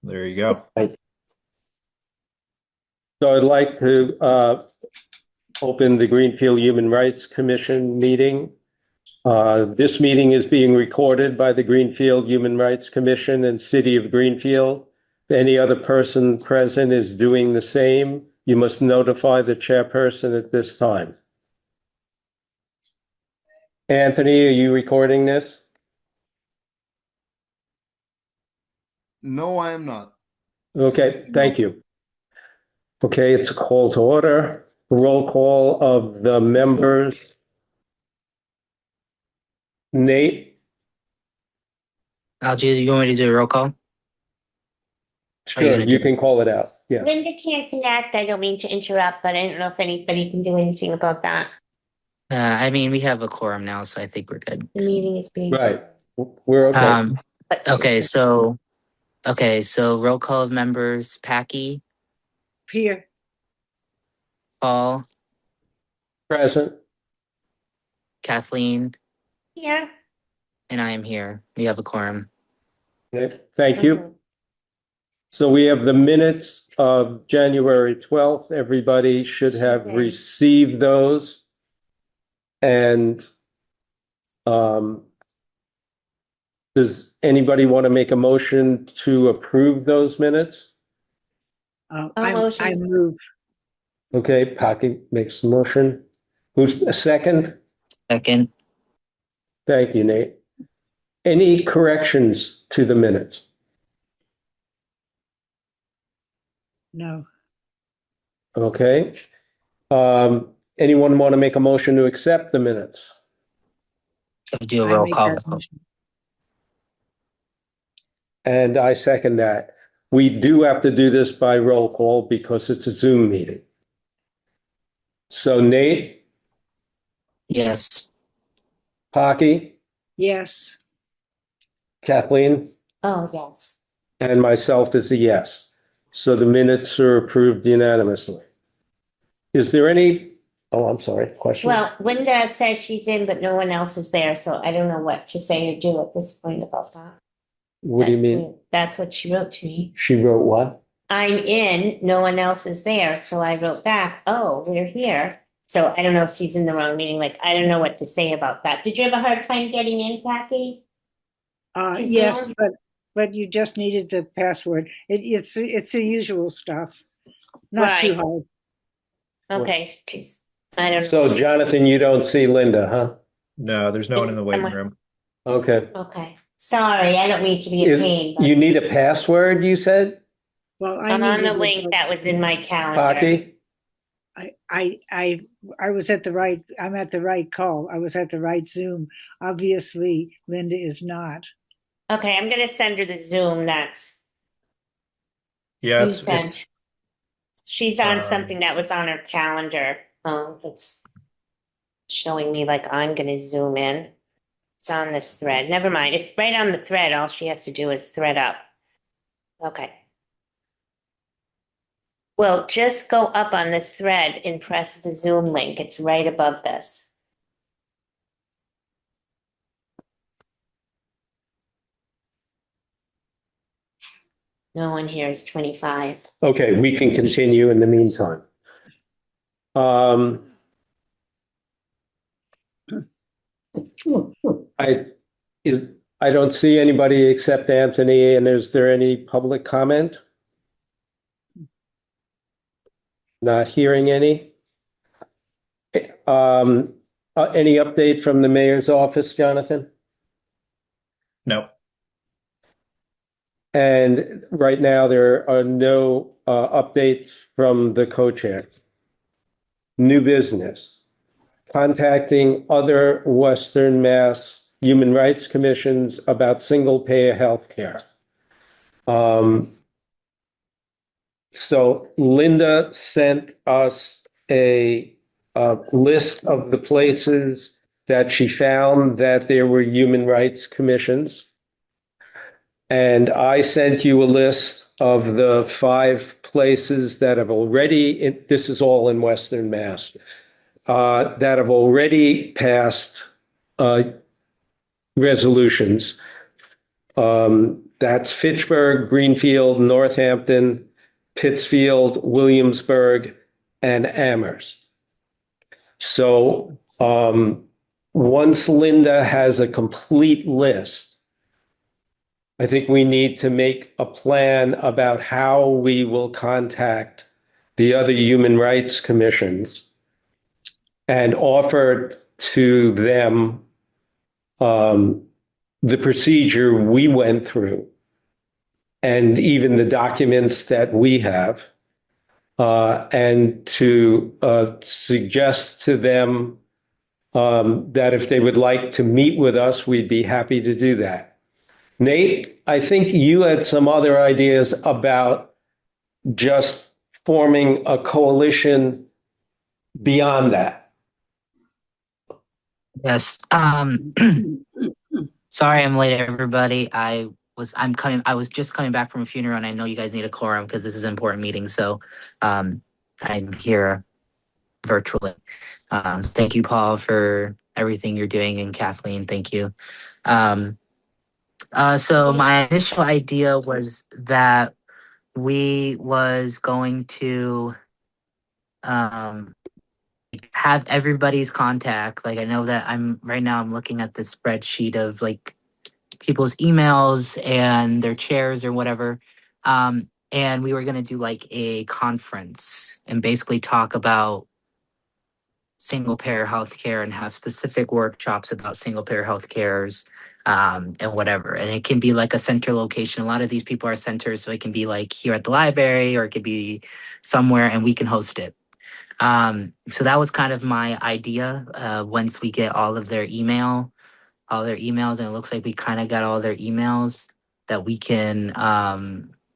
There you go. So I'd like to open the Greenfield Human Rights Commission meeting. This meeting is being recorded by the Greenfield Human Rights Commission and City of Greenfield. If any other person present is doing the same, you must notify the chairperson at this time. Anthony, are you recording this? No, I am not. Okay, thank you. Okay, it's a call to order. Roll call of the members. Nate? Algie, you want me to do a roll call? Sure, you can call it out. Yeah. Linda can't connect. I don't mean to interrupt, but I don't know if anybody can do anything about that. I mean, we have a quorum now, so I think we're good. The meeting is being. Right. We're okay. So roll call of members: Packy, Here. Paul, Present. Kathleen, Yeah. and I am here. We have a quorum. Okay, thank you. So we have the minutes of January 12th. Everybody should have received those. And does anybody want to make a motion to approve those minutes? I move. Okay, Packy makes the motion. Who's a second? Second. Thank you, Nate. Any corrections to the minutes? No. Okay. Anyone want to make a motion to accept the minutes? Do a I roll make call. that motion. And I second that. We do have to do this by roll call because it's a Zoom meeting. So Nate, Yes. Pocky, Yes. Kathleen, Oh, yes. and myself is a yes. So the minutes are approved unanimously. Is there any, I'm sorry, question? Well, Linda says she's in, but no one else is there, so I don't know what to say or do at this point about that. What do you That's mean? weird. That's what she wrote to me. She wrote what? I'm in, no one else is there, so I wrote back, oh, we're here. So I don't know if she's in the wrong meeting, like, I don't know what to say about that. Did you have a hard time getting in, Packy? To Yes, Zoom? but you just needed the password. It's the usual stuff. Not too Right. hard. Okay, 'cause I don't know. So Jonathan, you don't see Linda, huh? No, there's no one in the waiting room. Okay. Okay, sorry, I don't mean to be a pain, but You need a password, you said? Well, I'm on the needed link it, that was in my calendar. Pocky? I was at the right, I'm at the right call. I was at the right Zoom. Obviously, Linda is not. Okay, I'm gonna send her the Zoom that's Yeah, you it's sent. She's on um, something that was on her calendar. It's showing me like I'm gonna zoom in. It's on this thread. Never mind. It's right on the thread. All she has to do is thread up. Okay. Well, just go up on this thread and press the Zoom link. It's right above this. No one here is 25. Okay, we can continue in the meantime. I I don't see anybody except Anthony, and is there any public comment? Not hearing any. Any update from the mayor's office, Jonathan? no. And right now, there are no updates from the co-chair. New business. Contacting other Western Mass Human Rights Commissions about single-payer healthcare. So Linda sent us a list of the places that she found that there were human rights commissions. And I sent you a list of the 5 places that have already, this is all in Western Mass, that have already passed resolutions. That's Fitchburg, Greenfield, Northampton, Pittsfield, Williamsburg, and Amherst. So once Linda has a complete list, I think we need to make a plan about how we will contact the other human rights commissions and offer to them the procedure we went through and even the documents that we have, and to suggest to them that if they would like to meet with us, we'd be happy to do that. Nate, I think you had some other ideas about just forming a coalition beyond that. Yes. Sorry I'm late, everybody. I was just coming back from a funeral, and I know you guys need a quorum because this is an important meeting. So I'm here virtually. Thank you, Paul, for everything you're doing, and Kathleen, thank you. So my initial idea was that we was going to have everybody's contact. Like, I know that I'm looking at the spreadsheet of like people's emails and their chairs or whatever. And we were going to do like a conference and basically talk about single payer healthcare and have specific workshops about single payer healthcares, and whatever. And it can be like a center location. A lot of these people are centers, so it can be like here at the library, or it could be somewhere, and we can host it. So that was kind of my idea. Once we get all their emails, and it looks like we kind of got all their emails, that we can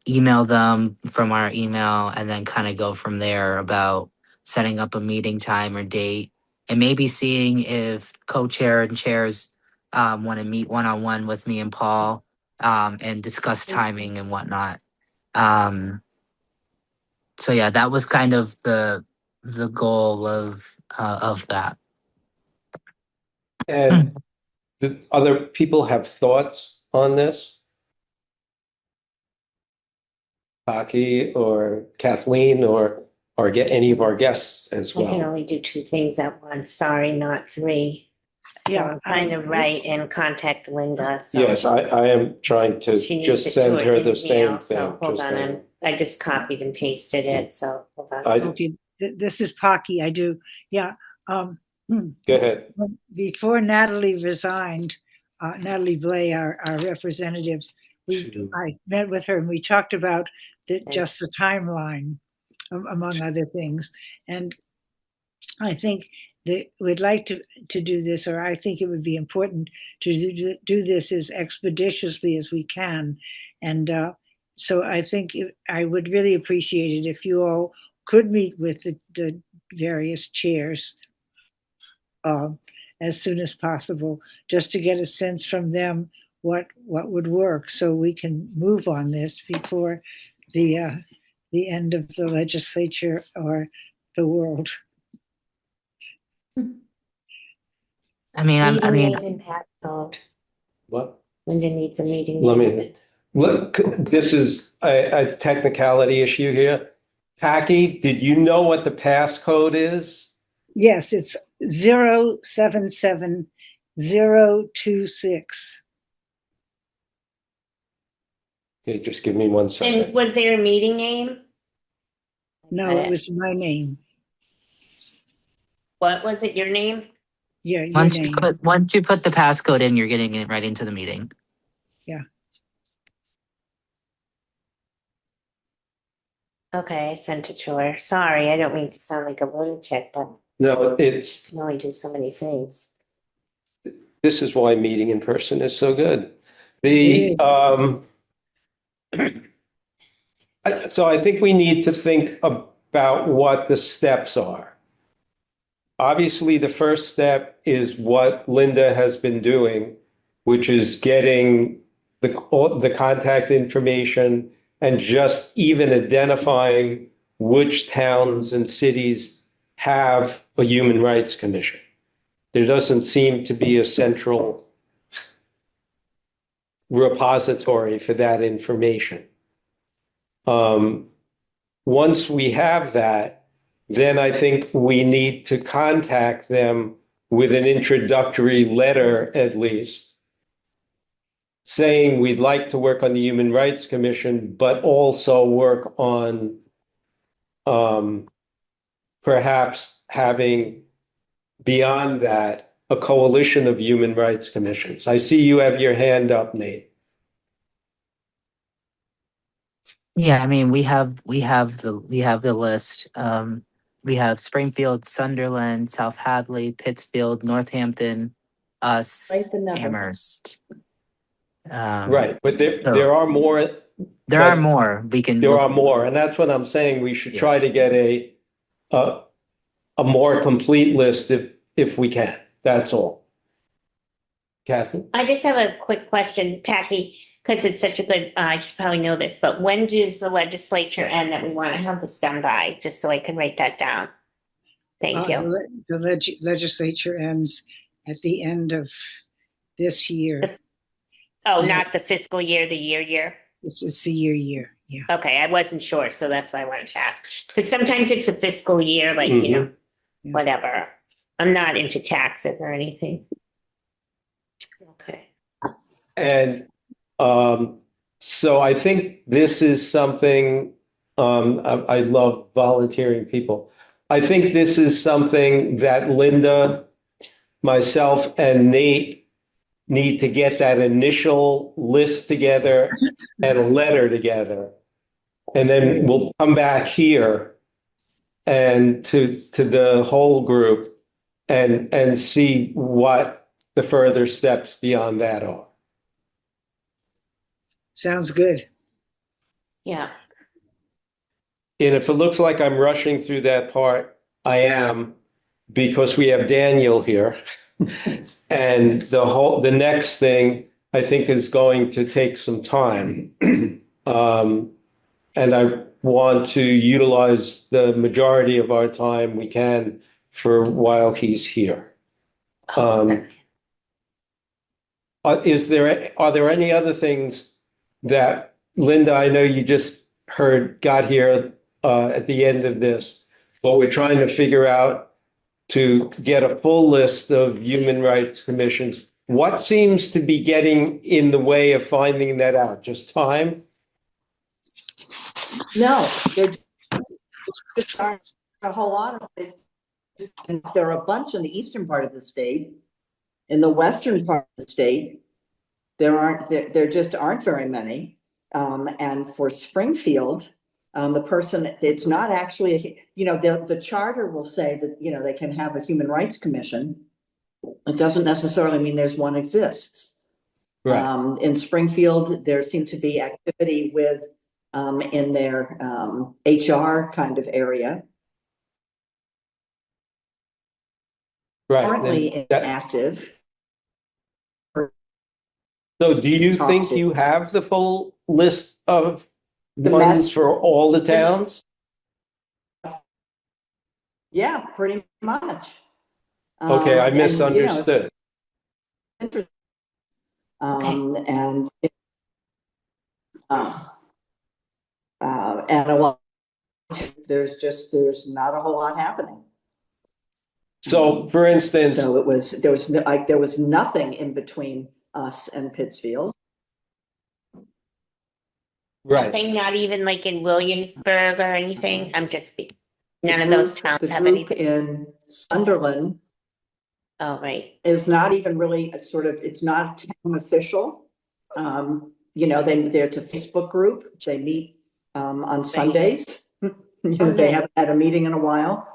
email them from our email and then kind of go from there about setting up a meeting time or date, and maybe seeing if co-chair and chairs want to meet one-on-one with me and Paul, and discuss timing and whatnot. So yeah, that was kind of the goal of that. And do other people have thoughts on this? Aki or Kathleen, or get any of our guests as I can well? only do two things at once. Sorry, not three. So Yeah, I'm trying to write and contact Linda. So Yes, I am trying to she needs just it send to her an the same email, thing. so hold just on, now. and I just copied and pasted it, so hold on. okay, this is Pocky. I do, yeah. Go ahead. Before Natalie resigned, Natalie Blay, our representative, I met with her and we talked about just the timeline, among other things. And I think that we'd like to do this, or I think it would be important to do this as expeditiously as we can. And so I think I would really appreciate it if you all could meet with the various chairs as soon as possible, just to get a sense from them what would work, so we can move on this before the end of the legislature or the world. I mean, Meeting name and passcode. What? Linda needs a meeting. Let name. me, look, this is a technicality issue here. Taki, did you know what the passcode is? Yes, it's 077026. Okay, just give me 1 second. And was there a meeting name? No, it was my name. What was it, your name? Yeah, your once name. you put the passcode in, you're getting it right into the meeting. Okay, I sent it to her. Sorry, I don't mean to sound like a lunatic, but No, I can only do so many things. this is why meeting in person is so good. It is. So I think we need to think about what the steps are. Obviously, the first step is what Linda has been doing, which is getting the contact information and just even identifying which towns and cities have a human rights commission. There doesn't seem to be a central repository for that information. Once we have that, then I think we need to contact them with an introductory letter, at least, saying we'd like to work on the Human Rights Commission, but also work on perhaps having, beyond that, a coalition of human rights commissions. I see you have your hand up, Nate. Yeah, I mean, we have the list. We have Springfield, Sunderland, South Hadley, Pittsfield, Northampton, us, Write the number. Amherst. Right, but so there are more. There are but more. We can There look are for- more, and that's what I'm saying. We should Yeah. try to get a more complete list if we can. That's all. Kathy? I just have a quick question, Patty, because it's such a good, I should probably know this, but when does the legislature end that we want to have this done by, just so I can write that down? Thank you. The legislature ends at the end of this year. Oh, yeah. not the fiscal year, the year? It's the year, yeah. Okay, I wasn't sure, so that's why I wanted to ask. Because sometimes it's a fiscal year, like, you know, Yeah. whatever. I'm not into taxes or anything. Okay. And so I think this is something, I love volunteering people. I think this is something that Linda, myself, and Nate need to get that initial list together and a letter together. And then we'll come back here and to the whole group and see what the further steps beyond that are. Sounds good. Yeah. And if it looks like I'm rushing through that part, I am, because we have Daniel here. And the next thing I think is going to take some time. And I want to utilize the majority of our time we can for while he's here. Are there any other things that, Linda, I know you just got here at the end of this, but we're trying to figure out to get a full list of human rights commissions. What seems to be getting in the way of finding that out? Just time? No, there just aren't a whole lot of it. And there are a bunch in the eastern part of the state. In the western part of the state, there just aren't very many. And for Springfield, the person, it's not actually, the charter will say that, they can have a human rights commission. It doesn't necessarily mean there's one exists. Right. In Springfield, there seemed to be activity with, in their HR kind of area. Right. Currently And that- inactive. So do you Talk think to- you have the full list of The ones mass- for all the towns? Yeah, pretty much. Okay, I And, you know, misunderstood. interest- and and a lot, there's not a whole lot happening. So for instance, So there was nothing in between us and Pittsfield. right, Nothing, not even like in Williamsburg or anything. I'm just speaking. None of those towns The have group anything. in Sunderland Oh, right. is not even really it's not town official. There's a Facebook group. They meet on Sundays. They haven't had a meeting in a while.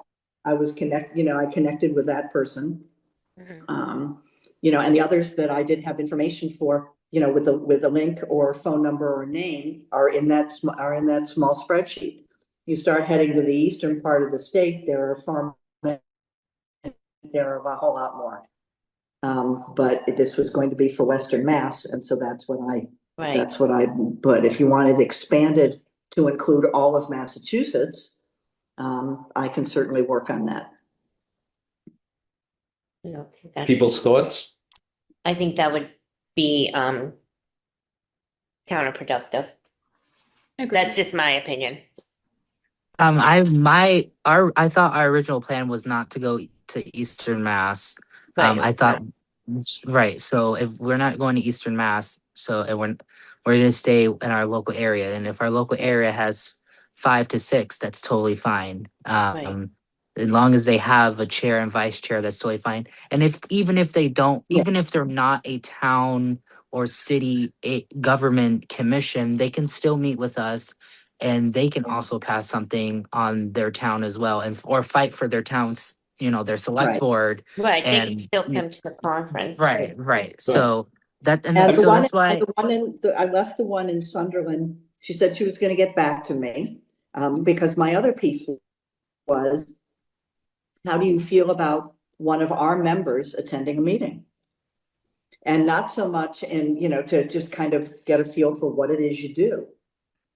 I connected with that person. Mhm. And the others that I did have information for, with a link or phone number or name are in that small spreadsheet. You start heading to the eastern part of the state, there are a whole lot more. But this was going to be for Western Mass, and so that's what I put. If you wanted expanded to include all of Massachusetts, I can certainly work on that. I don't think that's- people's thoughts? I think that would be counterproductive. That's just my opinion. I thought our original plan was not to go to Eastern Mass. Right, I it's thought, right. So if we're not going to Eastern Mass, so and we're gonna stay in our local area, and if our local area has 5 to 6, that's totally fine. As long as they have a chair and vice chair, that's totally fine. And even if they don't, Yeah. even if they're not a town or city government commission, they can still meet with us, and they can also pass something on their town as well, and or fight for their towns, their select Right. board. Right, they can And still come to the conference. right. So that and And then, the so one, that's why. and the one in, I left the one in Sunderland. She said she was gonna get back to me. Because my other piece was, how do you feel about one of our members attending a meeting? And not so much to just kind of get a feel for what it is you do.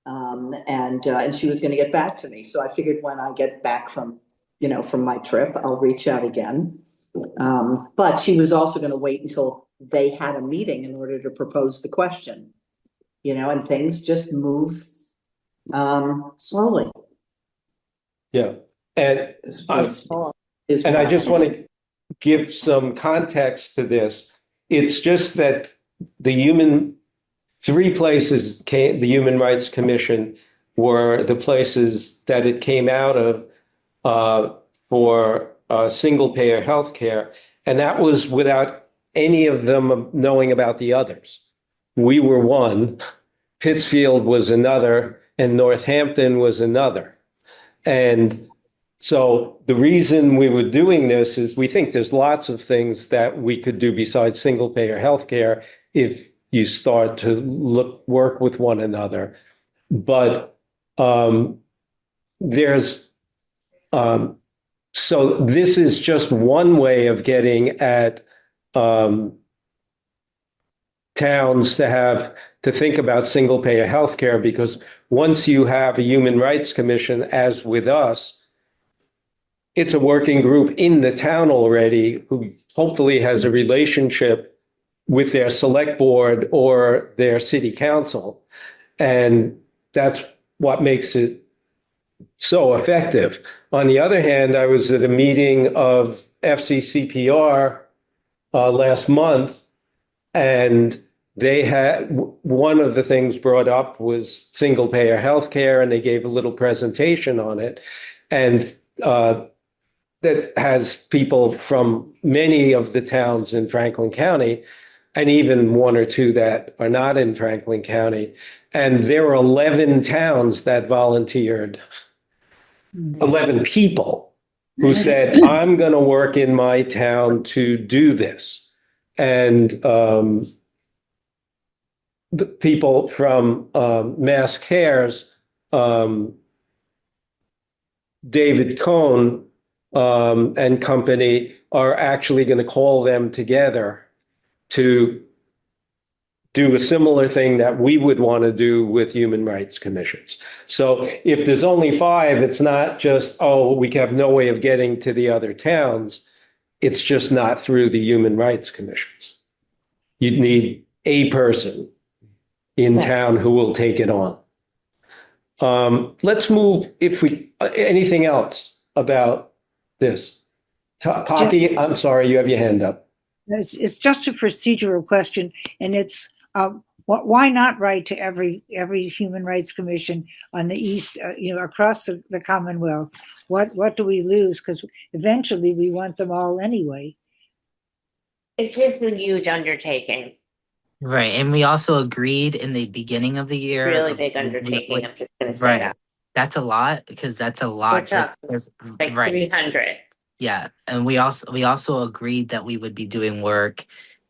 And she was gonna get back to me. So I figured when I get back from my trip, I'll reach out again. But she was also gonna wait until they had a meeting in order to propose the question. And things just move slowly. Yeah. And is- I- is- is And I what just want happens. to give some context to this. It's just that three places the Human Rights Commission were the places that it came out of for single payer healthcare. And that was without any of them knowing about the others. We were one, Pittsfield was another, and Northampton was another. And so the reason we were doing this is we think there's lots of things that we could do besides single payer healthcare if you start to work with one another. But so this is just one way of getting at towns to think about single payer healthcare, because once you have a Human Rights Commission, as with us, it's a working group in the town already who hopefully has a relationship with their select board or their city council. And that's what makes it so effective. On the other hand, I was at a meeting of FCCPR last month, and they had one of the things brought up was single payer healthcare, and they gave a little presentation on it. And that has people from many of the towns in Franklin County, and even one or two that are not in Franklin County. And there were 11 towns that volunteered, 11 people who said, I'm going to work in my town to do this. And the people from Mass Cares, David Cohn and company are actually going to call them together to do a similar thing that we would want to do with human rights commissions. So if there's only 5, it's not just, oh, we have no way of getting to the other towns. It's just not through the human rights commissions. You'd need a person in town who will take it on. Let's move, anything else about this? Pocky, I'm sorry, you have your hand up. It's just a procedural question, and it's why not write to every human rights commission on the East, across the Commonwealth? What do we lose? Because eventually we want them all anyway. It's just a huge undertaking, Right, and we also agreed in the beginning of the year. really big undertaking. I'm just gonna say Right, that. that's a lot, because that's a lot. What's up? there's- Like right, 300. yeah, and we also agreed that we would be doing work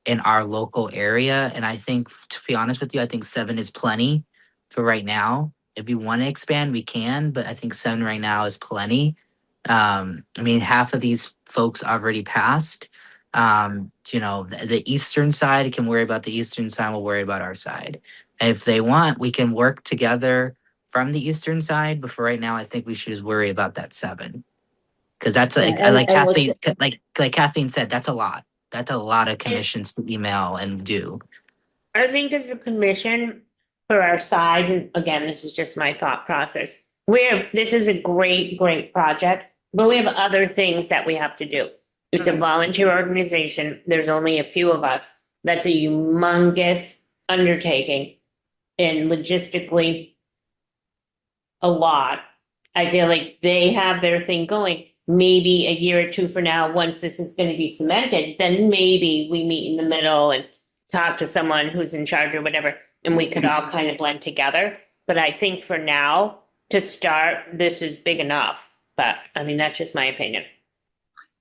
in our local area, and I think, to be honest with you, I think 7 is plenty for right now. If we want to expand, we can, but I think 7 right now is plenty. I mean, half of these folks already passed. The eastern side can worry about the eastern side, we'll worry about our side. And if they want, we can work together from the eastern side, but for right now, I think we should just worry about that 7. Because that's like Kathleen, like Kathleen said, that's a lot. That's a lot of commissions to email and do. I think as a commission, for our size, and again, this is just my thought process. This is a great, great project, but we have other things that we have to do. It's a volunteer organization. There's only a few of us. That's a humongous undertaking and logistically a lot. I feel like they have their thing going. Maybe a year or two from now, once this is going to be cemented, then maybe we meet in the middle and talk to someone who's in charge or whatever, and we could all kind of blend together. But I think for now, to start, this is big enough. But I mean, that's just my opinion.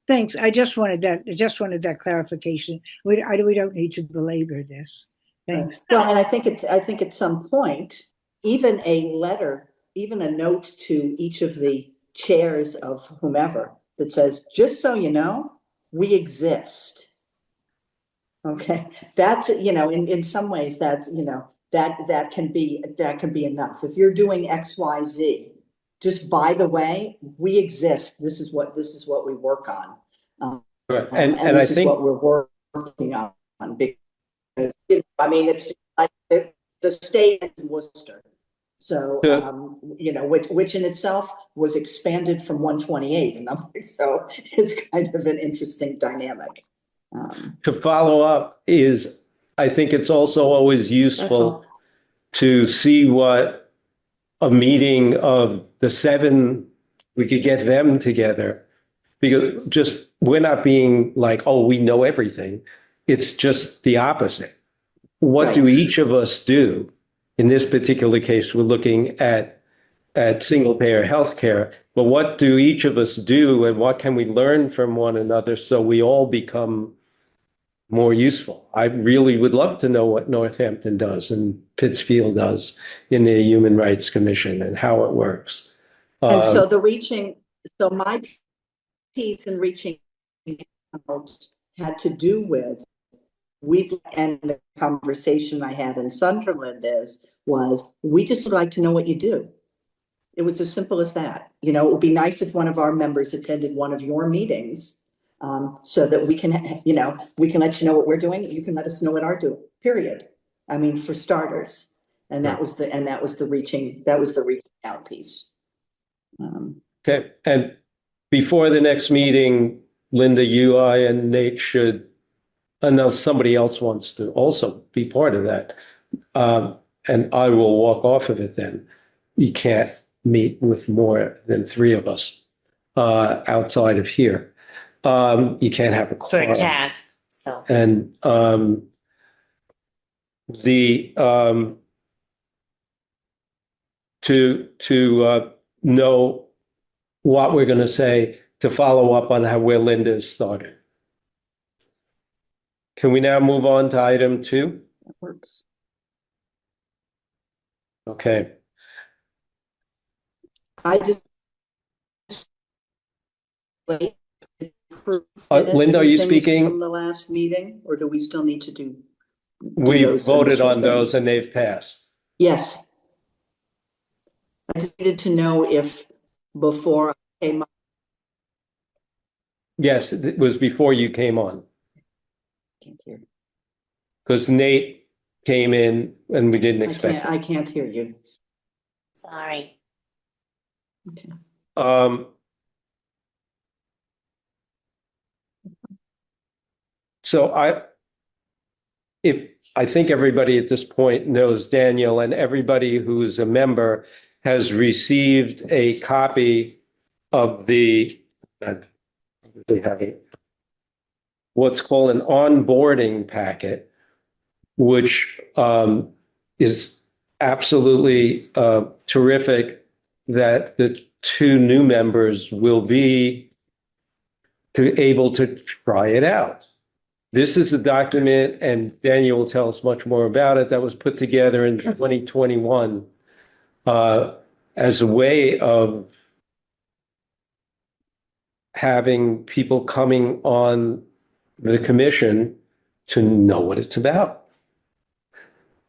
Thanks. I just wanted that clarification. We don't need to belabor this. Thanks. Well, and I think at some point, even a letter, even a note to each of the chairs of whomever that says, just so you know, we exist. Okay, that's, in some ways that's, that can be enough. If you're doing X, Y, Z, just by the way, we exist. This is what we work on. Right. And I this is think what we're working on because, I mean, it's just like the state in Worcester. So, which in itself was expanded from 128. And so it's kind of an interesting dynamic. to follow up is, I think it's also always useful to see what a meeting of the 7, we could get them together. Because just, we're not being like, oh, we know everything. It's just the opposite. What do Right. each of us do? In this particular case, we're looking at single payer healthcare, but what do each of us do and what can we learn from one another so we all become more useful? I really would love to know what Northampton does and Pittsfield does in their Human Rights Commission and how it works. And so so my piece in reaching out had to do with, and the conversation I had in Sunderland was we just would like to know what you do. It was as simple as that. It would be nice if one of our members attended one of your meetings, so that we can let you know what we're doing. You can let us know what our doing, period. I mean, for starters. And that was the reaching out piece. Okay, and before the next meeting, Linda, you, I, and Nate should, unless somebody else wants to also be part of that, and I will walk off of it then. You can't meet with more than 3 of us outside of here. You can't have a For quorum. a task, so. And to know what we're going to say to follow up on where Linda started. Can we now move on to item 2? That works. Okay. I just. Linda, are you speaking? From the last meeting, or do we still need to do? We those voted initial on those things? and they've passed. Yes. I just needed to know if before I came up. Yes, it was before you came on, Can't hear. because Nate came in and we didn't expect it. I can't hear you. Sorry. Okay. So I think everybody at this point knows Daniel, and everybody who's a member has received a copy of what's called an onboarding packet, which is absolutely terrific that the 2 new members will be able to try it out. This is a document, and Daniel will tell us much more about it, that was put together in 2021 as a way of having people coming on the commission to know what it's about.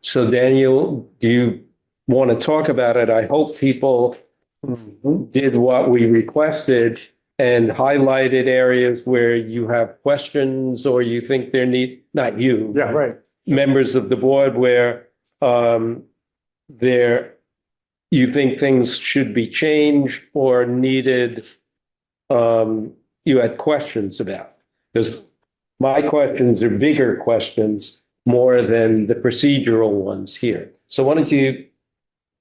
So Daniel, do you want to talk about it? I hope people did what we requested and highlighted areas where you have questions or you think there not you. Yeah, right. Members of the board where you think things should be changed or needed, you had questions about? Because my questions are bigger questions more than the procedural ones here. So why don't you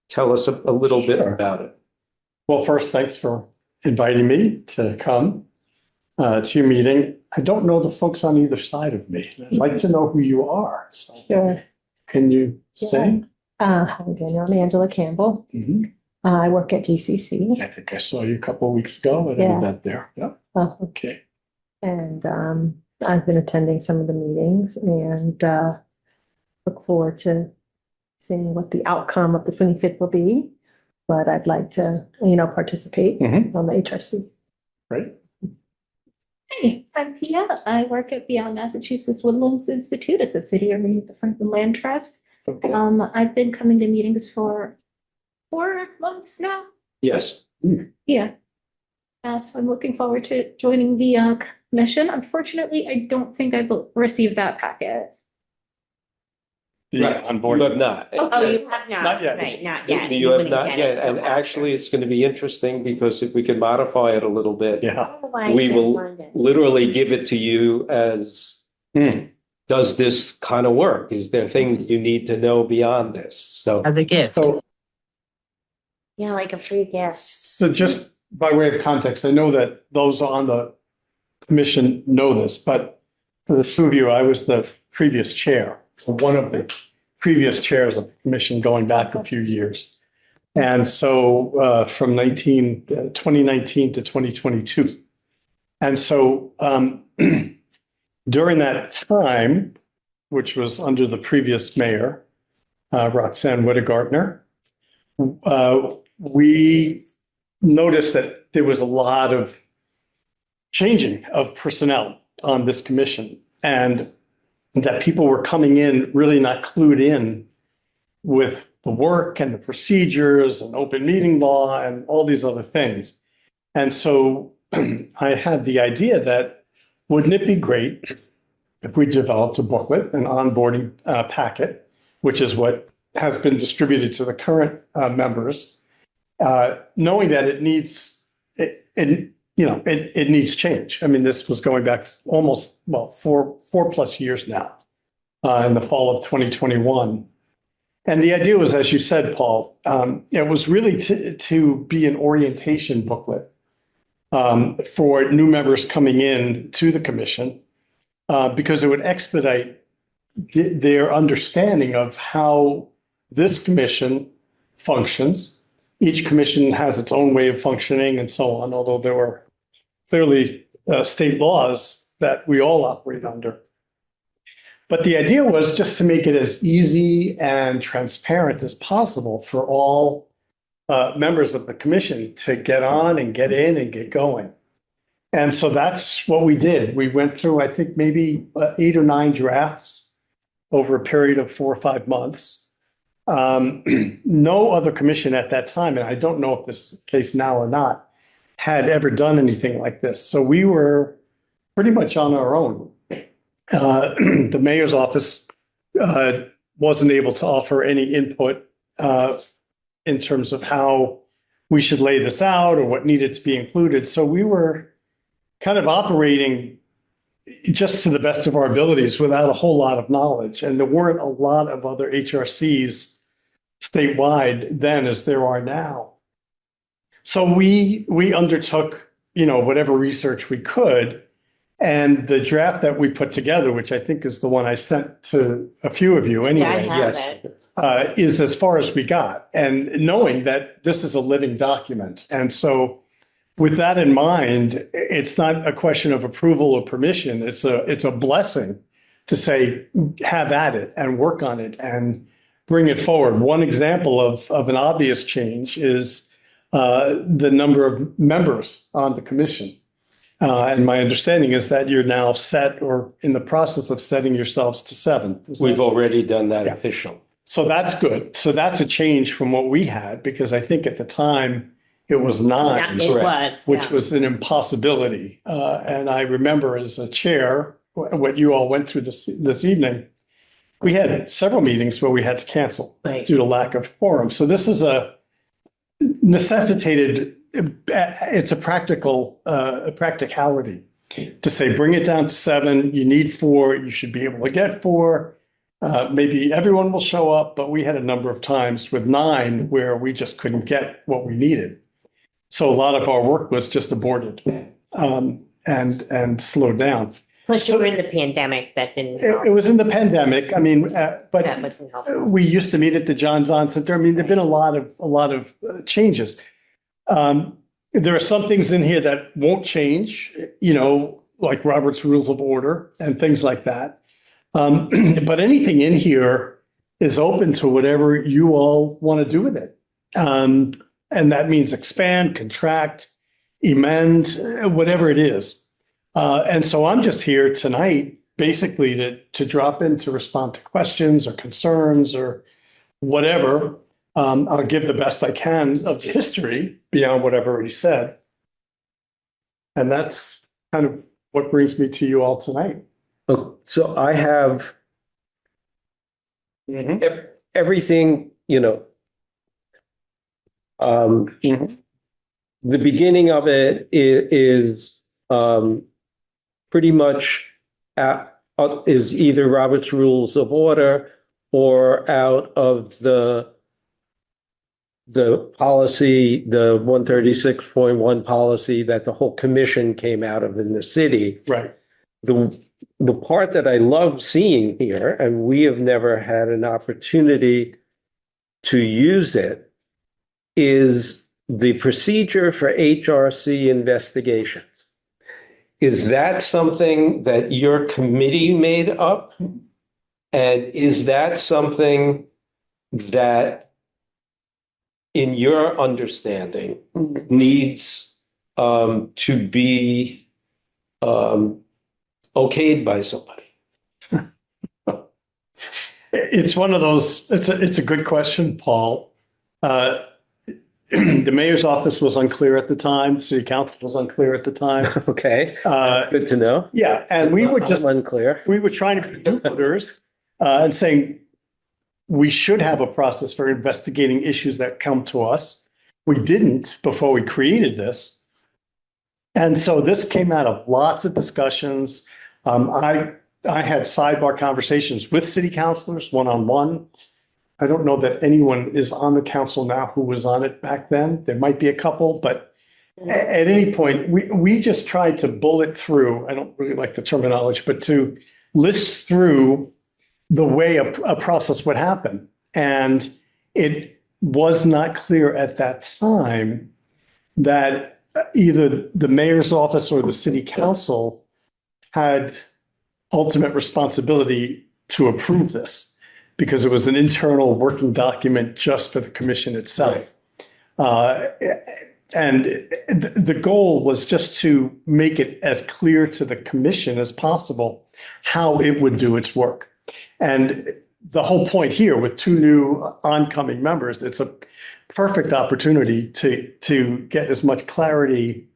tell us a little bit Sure. about it? Well, first, thanks for inviting me to come to your meeting. I don't know the folks on either side of me. I'd like to know who you are. So Sure. can you say? Hi, Daniel. I'm Angela Campbell. Mhm. I work at GCC. I think I saw you a couple of weeks ago at an Yeah. event there. Yeah. Okay. And I've been attending some of the meetings and look forward to seeing what the outcome of the 25th will be. But I'd like to, participate Mhm. on the HRC. Great. Hey, I'm Pia. I work at Beyond Massachusetts Woodlands Institute, a subsidiary of the Franklin Land Trust. Okay. I've been coming to meetings for 4 months now. Yes. Yeah. So I'm looking forward to joining the commission. Unfortunately, I don't think I've received that packet. Yeah, on board. You have not. Oh, you have not? Not yet. Right, not yet. You have wouldn't not get yet, it and until actually, after. it's going to be interesting because if we can modify it a little bit, Yeah. Oh, I we can't will find it. literally give it to you as, does this kind of work? Is there things you need to know beyond this? So, As a gift. So, Yeah, like a free gift. so just by way of context, I know that those on the commission know this, but for the two of you, I was the previous chair, or one of the previous chairs of the commission going back a few years. And so from 2019 to 2022. And so during that time, which was under the previous mayor, Roxanne Whittagartner, we noticed that there was a lot of changing of personnel on this commission and that people were coming in really not clued in with the work and the procedures and open meeting law and all these other things. And so I had the idea that wouldn't it be great if we developed a booklet, an onboarding packet, which is what has been distributed to the current members, knowing that it needs it needs change. I mean, this was going back almost, four plus years now, in the fall of 2021. And the idea was, as you said, Paul, it was really to be an orientation booklet for new members coming in to the commission, because it would expedite their understanding of how this commission functions. Each commission has its own way of functioning and so on, although there were clearly state laws that we all operate under. But the idea was just to make it as easy and transparent as possible for all members of the commission to get on and get in and get going. And so that's what we did. We went through, I think, maybe 8 or 9 drafts over a period of 4 or 5 months. No other commission at that time, and I don't know if this is the case now or not, had ever done anything like this. So we were pretty much on our own. The mayor's office wasn't able to offer any input in terms of how we should lay this out or what needed to be included. So we were kind of operating just to the best of our abilities without a whole lot of knowledge. And there weren't a lot of other HRCs statewide then as there are now. So we undertook, whatever research we could. And the draft that we put together, which I think is the one I sent to a few of you anyway, Yeah, I have it. is as far as we got. And knowing that this is a living document. And so with that in mind, it's not a question of approval or permission. It's a blessing to say, have at it and work on it and bring it forward. One example of an obvious change is the number of members on the commission. And my understanding is that you're now set or in the process of setting yourselves to 7. we've already done that Yeah. official. So that's good. So that's a change from what we had, because I think at the time it was 9. It was. Which yeah. was an impossibility. And I remember as a chair, what you all went through this evening, we had several meetings where we had to cancel Right. due to lack of quorum. So this is a necessitated, it's a practicality to say, bring it down to 7, you need 4, you should be able to get 4. Maybe everyone will show up, but we had a number of times with 9 where we just couldn't get what we needed. So a lot of our work was just aborted and slowed down. Plus, you So- were in the pandemic, that didn't It help. was in the pandemic. I mean, That but wasn't helpful. we used to meet at the John Zahn Center. I mean, there've been a lot of changes. There are some things in here that won't change, like Robert's Rules of Order and things like that. But anything in here is open to whatever you all want to do with it. And that means expand, contract, amend, whatever it is. And so I'm just here tonight, basically to drop in to respond to questions or concerns or whatever. I'll give the best I can of the history beyond what I've already said. And that's kind of what brings me to you all tonight. So I have everything, the beginning of it is pretty much is either Robert's Rules of Order or out of the policy, the 136.1 policy that the whole commission came out of in the city. Right. The part that I love seeing here, and we have never had an opportunity to use it, is the procedure for HRC investigations. Is that something that your committee made up? And is that something that, in your understanding, needs to be okayed by somebody? It's one of those, it's a good question, Paul. The mayor's office was unclear at the time. The city council was unclear at the time. Okay, good to know. Yeah, and we were just, unclear. we were trying to be do-gooders and saying we should have a process for investigating issues that come to us. We didn't before we created this. And so this came out of lots of discussions. I had sidebar conversations with city councilors one-on-one. I don't know that anyone is on the council now who was on it back then. There might be a couple, but at any point, we just tried to bullet through, I don't really like the terminology, but to list through the way a process would happen. And it was not clear at that time that either the mayor's office or the city council had ultimate responsibility to approve this, because it was an internal working document just for the commission itself. And the goal was just to make it as clear to the commission as possible how it would do its work. And the whole point here with 2 new oncoming members, it's a perfect opportunity to get as much clarity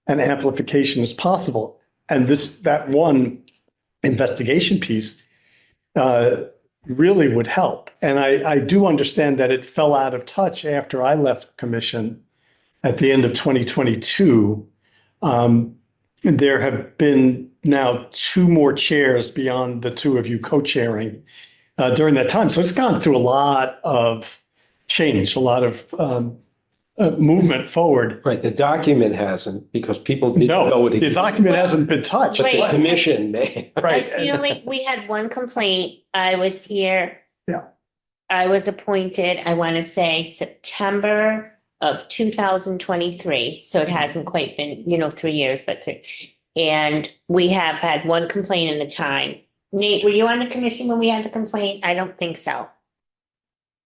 and amplification as possible. And that one investigation piece really would help. And I do understand that it fell out of touch after I left the commission at the end of 2022. There have been now 2 more chairs beyond the 2 of you co-chairing during that time. So it's gone through a lot of change, a lot of movement forward. Right, the document hasn't, because people didn't know No, what the document hasn't been touched. But the Right. commission may. Right. I feel like we had one complaint. I was here. Yeah. I was appointed, I want to say September of 2023. So it hasn't quite been, 3 years, but 3. And we have had one complaint in the time. Nate, were you on the commission when we had the complaint? I don't think so.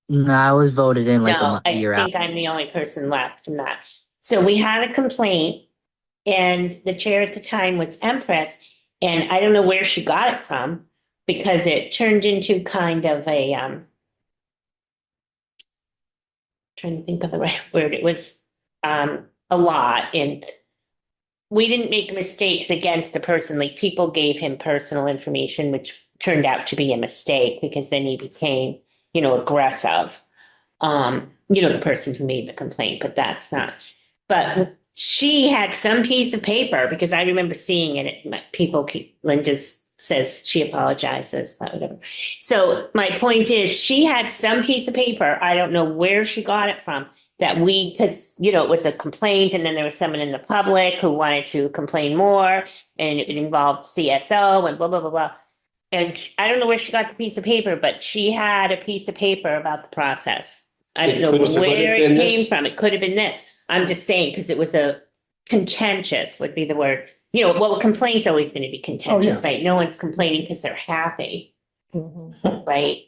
No, I was voted in like No, a I year out. think I'm the only person left from that. So we had a complaint, and the chair at the time was Empress, and I don't know where she got it from, because it turned into kind of a trying to think of the right word. It was a lot, and we didn't make mistakes against the person. Like, people gave him personal information, which turned out to be a mistake because then he became, aggressive. The person who made the complaint, but that's not. But she had some piece of paper because I remember seeing it. Linda says she apologizes, but whatever. So my point is, she had some piece of paper. I don't know where she got it from. Because it was a complaint, and then there was someone in the public who wanted to complain more, and it involved CSO and blah blah blah blah. And I don't know where she got the piece of paper, but she had a piece of paper about the process. I don't know Could have where been it this. came from. It could have been this. I'm just saying, because it was a contentious would be the word. Well, complaint's always going to be contentious, right? No one's complaining because they're happy, right?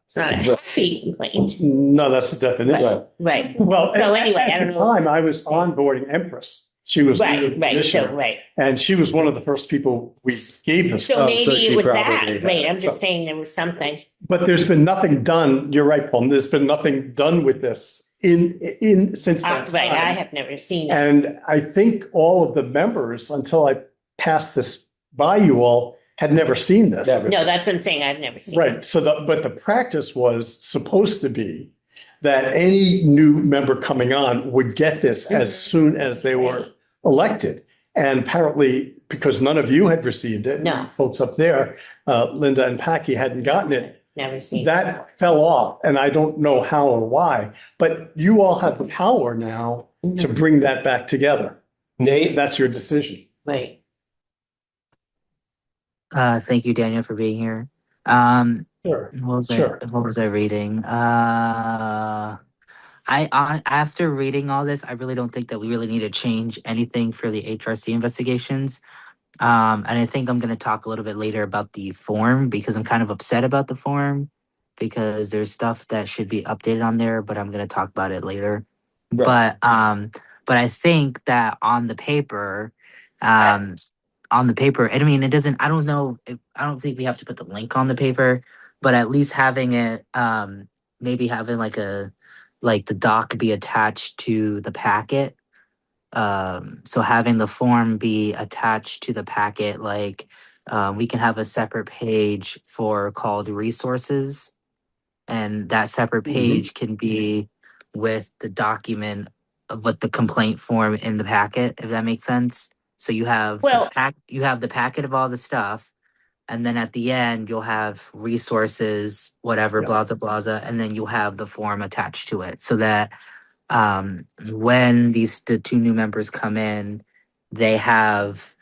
It's not a happy complaint, No, that's the definition. right? Well, So anyway, I at don't the know. time, I was onboarding Empress. She was new to the Right, so, commission, right. and she was one of the first people we gave this. So maybe she it was probably that, had right? it. I'm just saying there was something. But there's been nothing done. You're right, Paul. There's been nothing done with this since that Right, I time. have never seen it. And I think all of the members, until I passed this by you all, had never seen this. Never. No, that's what I'm saying. I've never seen it. Right. But the practice was supposed to be that any new member coming on would get this as soon as they were elected. And apparently, because none of you had received it, No. folks up there, Linda and Packy hadn't gotten it, Never seen it. that fell off. And I don't know how or why, but you all have the power now to bring that back together. Nate, That's your decision. Right. Thank you, Daniel, for being here. Sure. What was I reading? After reading all this, I really don't think that we really need to change anything for the HRC investigations. And I think I'm going to talk a little bit later about the form because I'm kind of upset about the form because there's stuff that should be updated on there, but I'm going to talk about it later. Right. But I think that on the paper, and I mean, it doesn't, I don't know, I don't think we have to put the link on the paper, but at least having it, maybe having like the doc be attached to the packet. So having the form be attached to the packet, we can have a separate page called resources. And that separate page can be with the document of what the complaint form in the packet, if that makes sense. So you have the packet of all the stuff, and then at the end you'll have resources, whatever, blah blah blah, and then you'll have the form attached to it, so that when the two new members come in, they have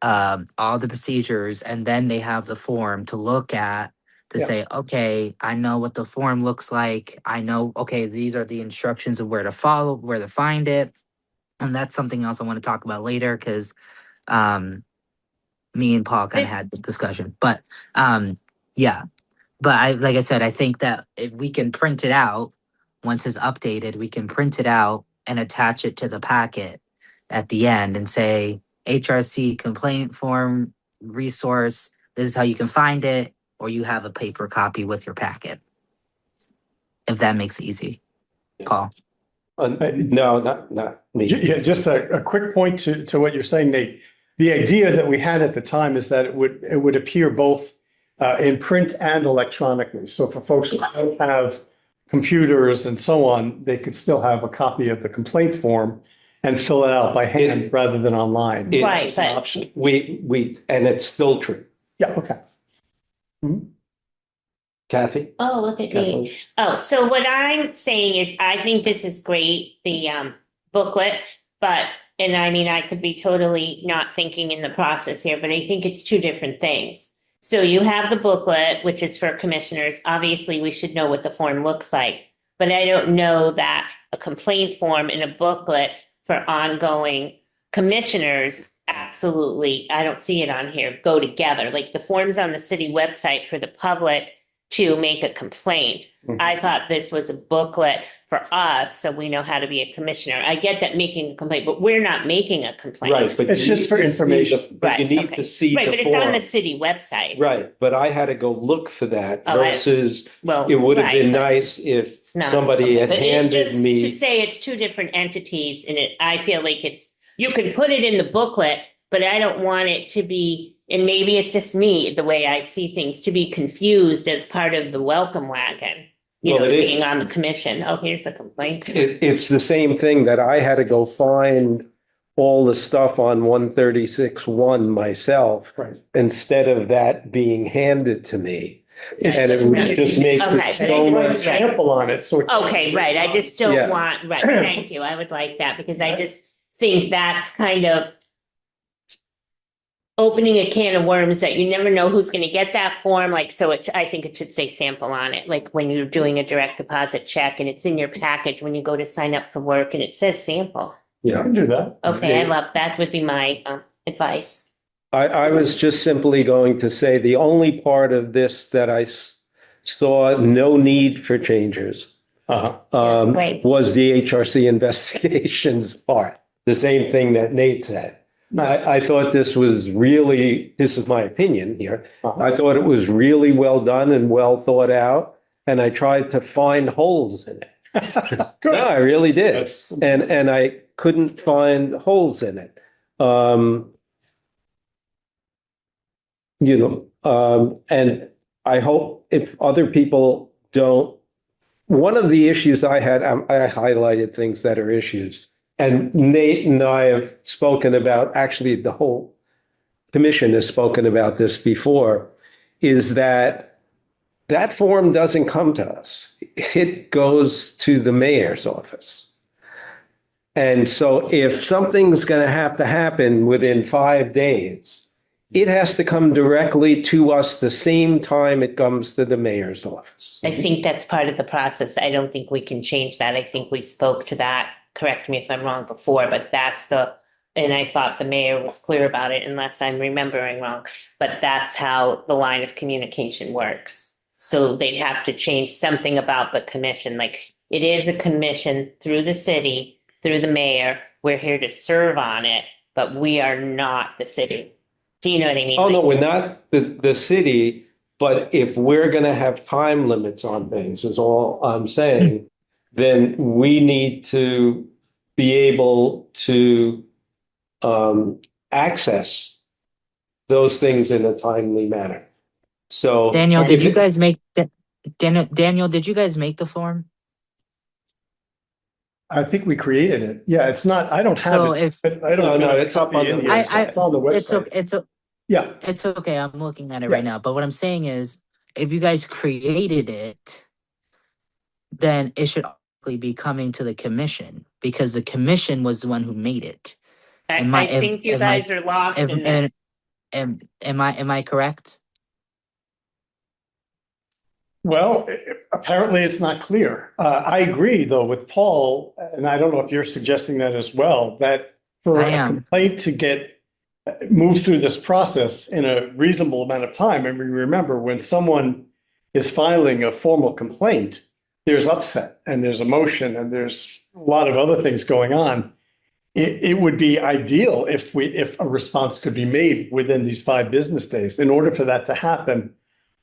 all the procedures, and then they have the form to look at to say, okay, I know what the form looks like. I know, okay, these are the instructions of where to follow, where to find it. And that's something else I want to talk about later because me and Paul kind of had this discussion. But but like I said, I think that if we can print it out, once it's updated, we can print it out and attach it to the packet at the end and say HRC complaint form resource. This is how you can find it, or you have a paper copy with your packet. If that makes it easy, Paul. no, not me. Yeah, just a quick point to what you're saying, Nate. The idea that we had at the time is that it would appear both in print and electronically. So for folks who don't have computers and so on, they could still have a copy of the complaint form and fill it out by hand rather than online. Right, It's an but- option. And it's still true. Yeah, okay. Kathy? Oh, look at me. Kathleen? Oh, so what I'm saying is, I think this is great, the booklet, and I mean, I could be totally not thinking in the process here, but I think it's two different things. So you have the booklet, which is for commissioners. Obviously, we should know what the form looks like, but I don't know that a complaint form and a booklet for ongoing commissioners, absolutely, I don't see it on here, go together. Like the forms on the city website for the public to make a complaint. I thought this was a booklet for us, so we know how to be a commissioner. I get that making a complaint, but we're not making a complaint. Right, but It's you just need for to see information. But you Right, need okay. to see Right, the but it's on the form. city website. Right, but I had to go look for that Oh, versus Well, it would have been right, but nice if it's not. somebody had But handed just me. to say it's two different entities, and I feel like you can put it in the booklet, but I don't want it to be and maybe it's just me, the way I see things, to be confused as part of the welcome wagon. You Well, know, it is. being on the commission. Oh, here's the complaint. It's the same thing that I had to go find all the stuff on 136.1 myself Right. instead of that being handed to me. And it would just make Okay, it so but I much. just- Sample on it, so. Okay, right. I just don't Yeah. want, right, thank you. I would like that because I just think that's kind of opening a can of worms that you never know who's gonna get that form, like, so I think it should say sample on it, like when you're doing a direct deposit check and it's in your package when you go to sign up for work and it says sample. I Yeah, can do that. Okay, I love, that would be my advice. I was just simply going to say the only part of this that I saw no need for changes Uh-huh. Right. was the HRC investigations part, the same thing that Nate said. I thought this was really, this is my opinion here. I thought it was really well done and well thought out, and I tried to find holes in it. No, I really did. That's- And I couldn't find holes in it. And I hope if other people don't, one of the issues I had, I highlighted things that are issues. And Nate and I have spoken about, actually, the whole commission has spoken about this before, is that that form doesn't come to us. It goes to the mayor's office. And so if something's going to happen within 5 days, it has to come directly to us the same time it comes to the mayor's office. I think that's part of the process. I don't think we can change that. I think we spoke to that, correct me if I'm wrong before, but that's and I thought the mayor was clear about it unless I'm remembering wrong, but that's how the line of communication works. So they'd have to change something about the commission, like it is a commission through the city, through the mayor. We're here to serve on it, but we are not the city. Do you know what I mean? Oh, no, we're not the city, but if we're going to have time limits on things, is all I'm saying, then we need to be able to access those things in a timely manner. So Daniel, did you guys make Daniel, did you guys make the form? I think we created it. Yeah, it's not, I don't have So it. if- but I don't. No, have a it's up copy on in the here. website. It's on the It's website. Yeah, it's okay. I'm looking at it Yeah. right now. But what I'm saying is, if you guys created it, then it should actually be coming to the commission because the commission was the one who made it. Am I I- am- think you am I- guys are lost in this. Am I correct? well, apparently it's not clear. I agree though with Paul, and I don't know if you're suggesting that as well, that for I a am. complaint to get moved through this process in a reasonable amount of time, and we remember when someone is filing a formal complaint, there's upset and there's emotion and there's a lot of other things going on. It would be ideal if a response could be made within these 5 business days. In order for that to happen,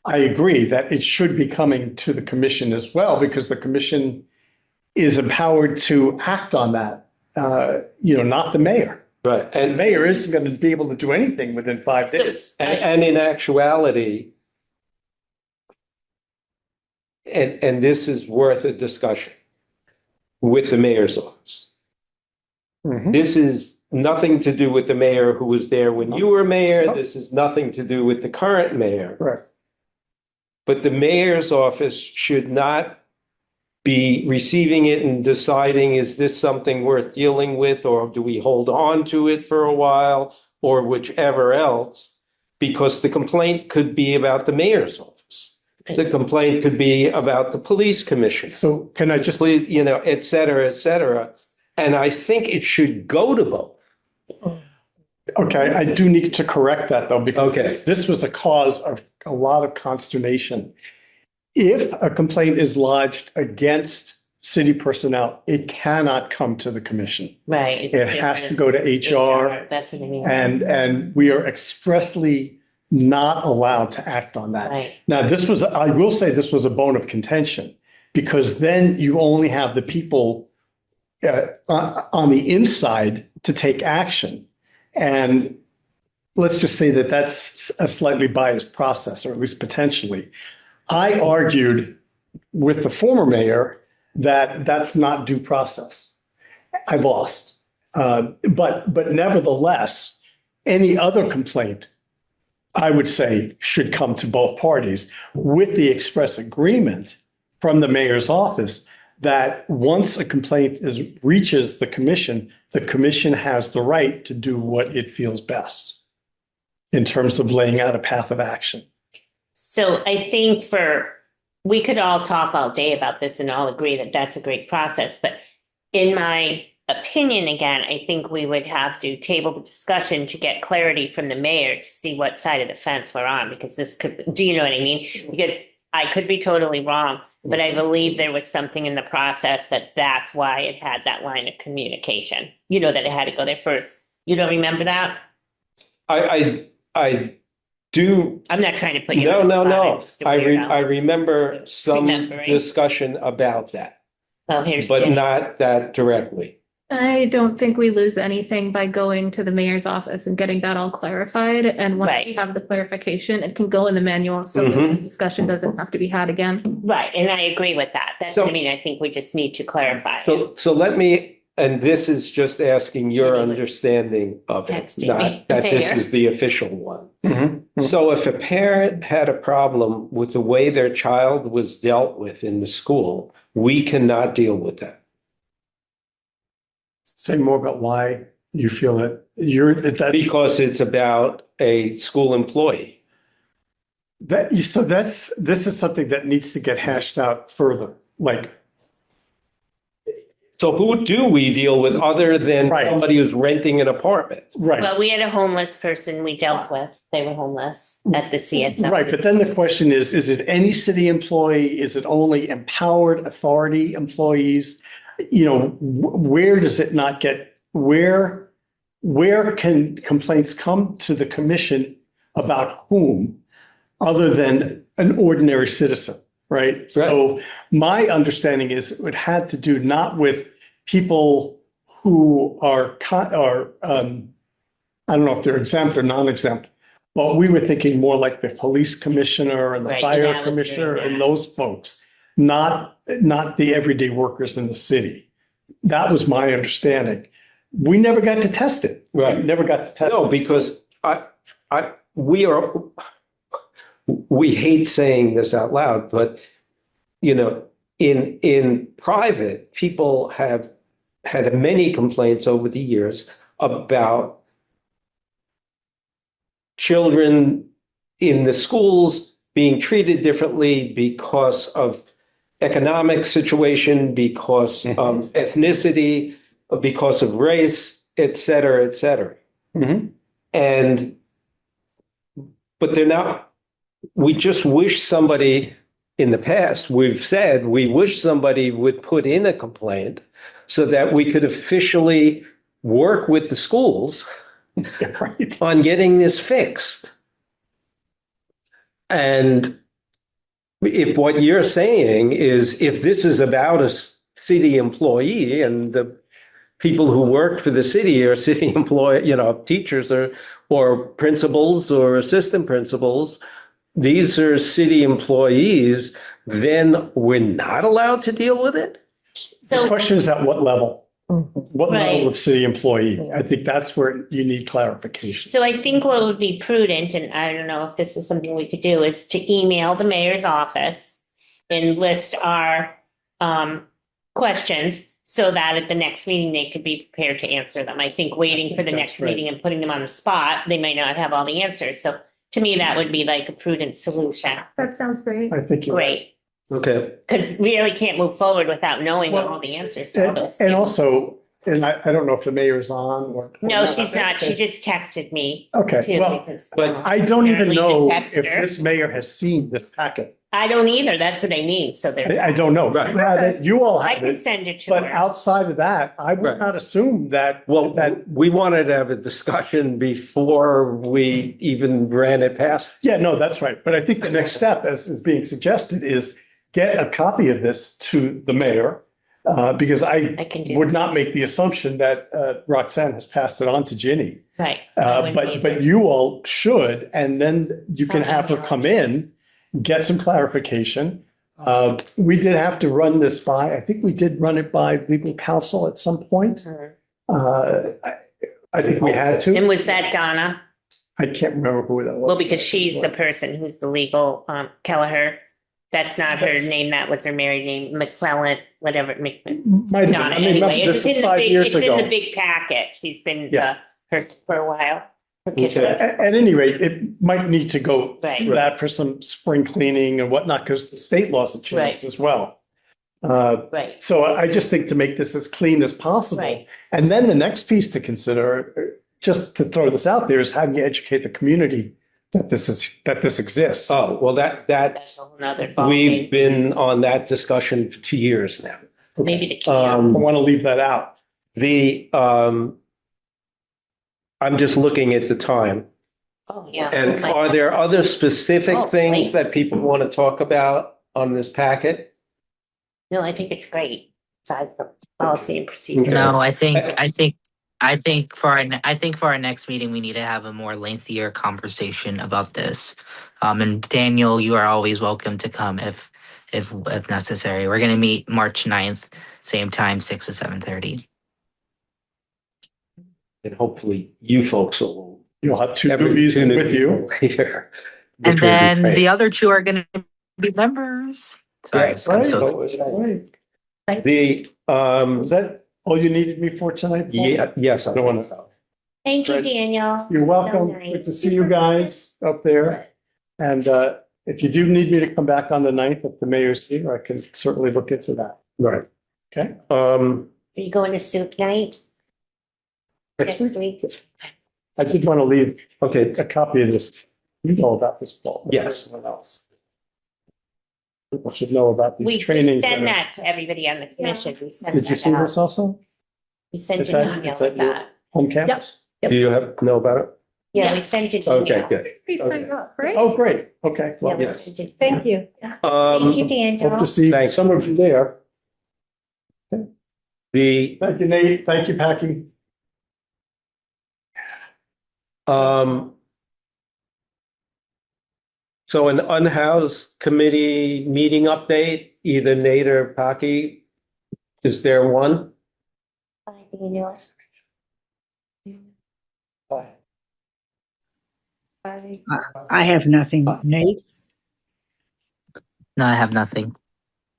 I agree that it should be coming to the commission as well, because the commission is empowered to act on that, not the mayor. Right, And the mayor isn't going to be able to do anything within 5 So- days. and in actuality, and this is worth a discussion with the mayor's office. This is nothing to do with the mayor who was there when you were mayor. This is nothing to do with the current mayor. Correct. But the mayor's office should not be receiving it and deciding, is this something worth dealing with, or do we hold on to it for a while, or whichever else? Because the complaint could be about the mayor's office. The complaint could be about the police commissioner. So can I just, Please, et cetera, et cetera. And I think it should go to both. okay, I do need to correct that though, because Okay. this was a cause of a lot of consternation. If a complaint is lodged against city personnel, it cannot come to the commission. Right. it's It has to different. go to HR, That's what I mean. and we are expressly not allowed to act on that. Right. Now, I will say this was a bone of contention, because then you only have the people on the inside to take action. And let's just say that that's a slightly biased process, or at least potentially. I argued with the former mayor that that's not due process. I lost. But nevertheless, any other complaint, I would say, should come to both parties with the express agreement from the mayor's office that once a complaint reaches the commission has the right to do what it feels best in terms of laying out a path of action. So I think we could all talk all day about this and all agree that that's a great process, but in my opinion, again, I think we would have to table the discussion to get clarity from the mayor to see what side of the fence we're on, because do you know what I mean? Because I could be totally wrong, but I believe there was something in the process that's why it had that line of communication. You know, that it had to go there first. You don't remember that? I do. I'm not trying to put you No, on the no, spot. no. I'm just a weirdo. I remember some Remembering. discussion about that, Oh, here's but Jenny. not that directly. I don't think we lose anything by going to the mayor's office and getting that all clarified. And once Right. we have the clarification, it can go in the manual so that Mhm. this discussion doesn't have to be had again. Right, and I agree with that. So- I think we just need to clarify. So let me, and this is just asking your Jenny was understanding of it, texting me. not that this Mayor. is the official one. Mm-hmm. So if a parent had a problem with the way their child was dealt with in the school, we cannot deal with that. Say more about why you feel that that's Because it's about a school employee. this is something that needs to get hashed out further. Like, So who do we deal with other than Right. somebody who's renting an apartment? right. Well, we had a homeless person we dealt with. They were homeless at the CSM. Right, but then the question is it any city employee? Is it only empowered authority employees? You know, where does it not get, where can complaints come to the commission about whom other than an ordinary citizen, right? So my understanding is it had to do not with people who are, I don't know if they're exempt or non-exempt, but we were thinking more like the police commissioner and the Right, fire yeah, I was commissioner doing and that. those folks, not the everyday workers in the city. That was my understanding. We never got to test it. Right. We never got to test No, it. because we hate saying this out loud, but you know, in private, people have had many complaints over the years about children in the schools being treated differently because of economic situation, because of ethnicity, because of race, et cetera, et cetera. Mhm. But they're not, we just wish somebody in the past, we've said, we wish somebody would put in a complaint so that we could officially work with the schools Right. on getting this fixed. And if what you're saying is if this is about a city employee and the people who work for the city are city employee, you know, teachers or principals or assistant principals, these are city employees, then we're not allowed to deal with it? The So, question is at what level? What level Right. of city employee? I think that's where you need clarification. so I think what would be prudent, and I don't know if this is something we could do, is to email the mayor's office and list our questions so that at the next meeting, they could be prepared to answer them. I think waiting for the That's next right. meeting and putting them on the spot, they might not have all the answers. So to me, that would be like a prudent solution. That sounds great. I think you're right. Great, Okay. because we really can't move forward without knowing what Well, all the answers to all And those. and also, and I don't know if the mayor's on or. No, she's not. She just texted me Okay, too. well, because, but I don't even apparently the know if texter- this mayor has seen this packet. I don't either. That's what I mean. So there, I don't know. Right. Rather, you all I have can it, send it to but her. outside of that, I would Right. not assume that, Well, that, we wanted to have a discussion before we even ran it past. yeah, no, that's right. But I think the next step, as is being suggested, is get a copy of this to the mayor Because I I can do would that. not make the assumption that Roxanne has passed it on to Ginny. Right. I wouldn't But either. you all should, and then you can I'll have her email come her. in, get some clarification. We did have to run this by, I think we did run it by legal counsel at some point. Mhm. I think we had to. And was that Donna? I can't remember who that was. Well, because she's the person who's the legal, Kelleher. That's not her That's- name, that was her married name, McClellan, whatever, Might have been. Donna, I mean, anyway. remember, It's this is in the 5 big, years it's in the ago. big packet. She's been, Yeah. her for a while. Her Okay. kitchen. At any rate, it might need to go Right. through that for some spring cleaning and whatnot, because the state laws have changed Right. as well. Right, So I just think to make this as clean as possible. right. And then the next piece to consider, just to throw this out there, is how do you educate the community that this exists? Oh, well, That's that's, a whole nother ballgame. we've been on that discussion for 2 years now. Maybe the I kiosks. want to leave that out. The, I'm just looking at the time. Oh, yeah. And Oh, my are there other specific Oh, things great. that people want to talk about on this packet? No, I think it's great. Aside from policy and procedure. Okay. No, I think for our next meeting, we need to have a more lengthier conversation about this. And Daniel, you are always welcome to come if necessary. We're gonna meet March 9th, same time, 6 to 7:30. And hopefully you folks will. You'll have two have movies an with you. opportunity here, And which will be then great. the other two are gonna be members. Sorry, Yes, I'm right. so Right. The, Was that all you needed me for tonight? Paul? yeah, yes, I Don't wanna- think so. Thank you, Right. Daniel. You're welcome. So nice. Good to see you guys up there. And if you do need me to come back on the 9th, if the mayor's here, I can certainly look into that. Right. Okay? Are you going to soup night next week? I did want to leave, okay, a copy of this. You know about this, Paul. but Yes. Everyone else. People should know about We these trainings. send that that to everybody on the commission. We are- send Did you that see this out. also? We sent Is an that- email is that with your- that. Home campus? Do you know about it? Yeah, we Yes. sent an Okay, email. good. We signed up, right? Oh, great. Okay. Yeah, Well, we yes. sent it. Thank you. Thank you, hope Daniel. to see Thanks. some of you there. The, Thank you, Nate. Thank you, Packy. so an unhoused committee meeting update, either Nate or Paki, is there one? Bye, Daniel. I have nothing, Nate. No, I have nothing.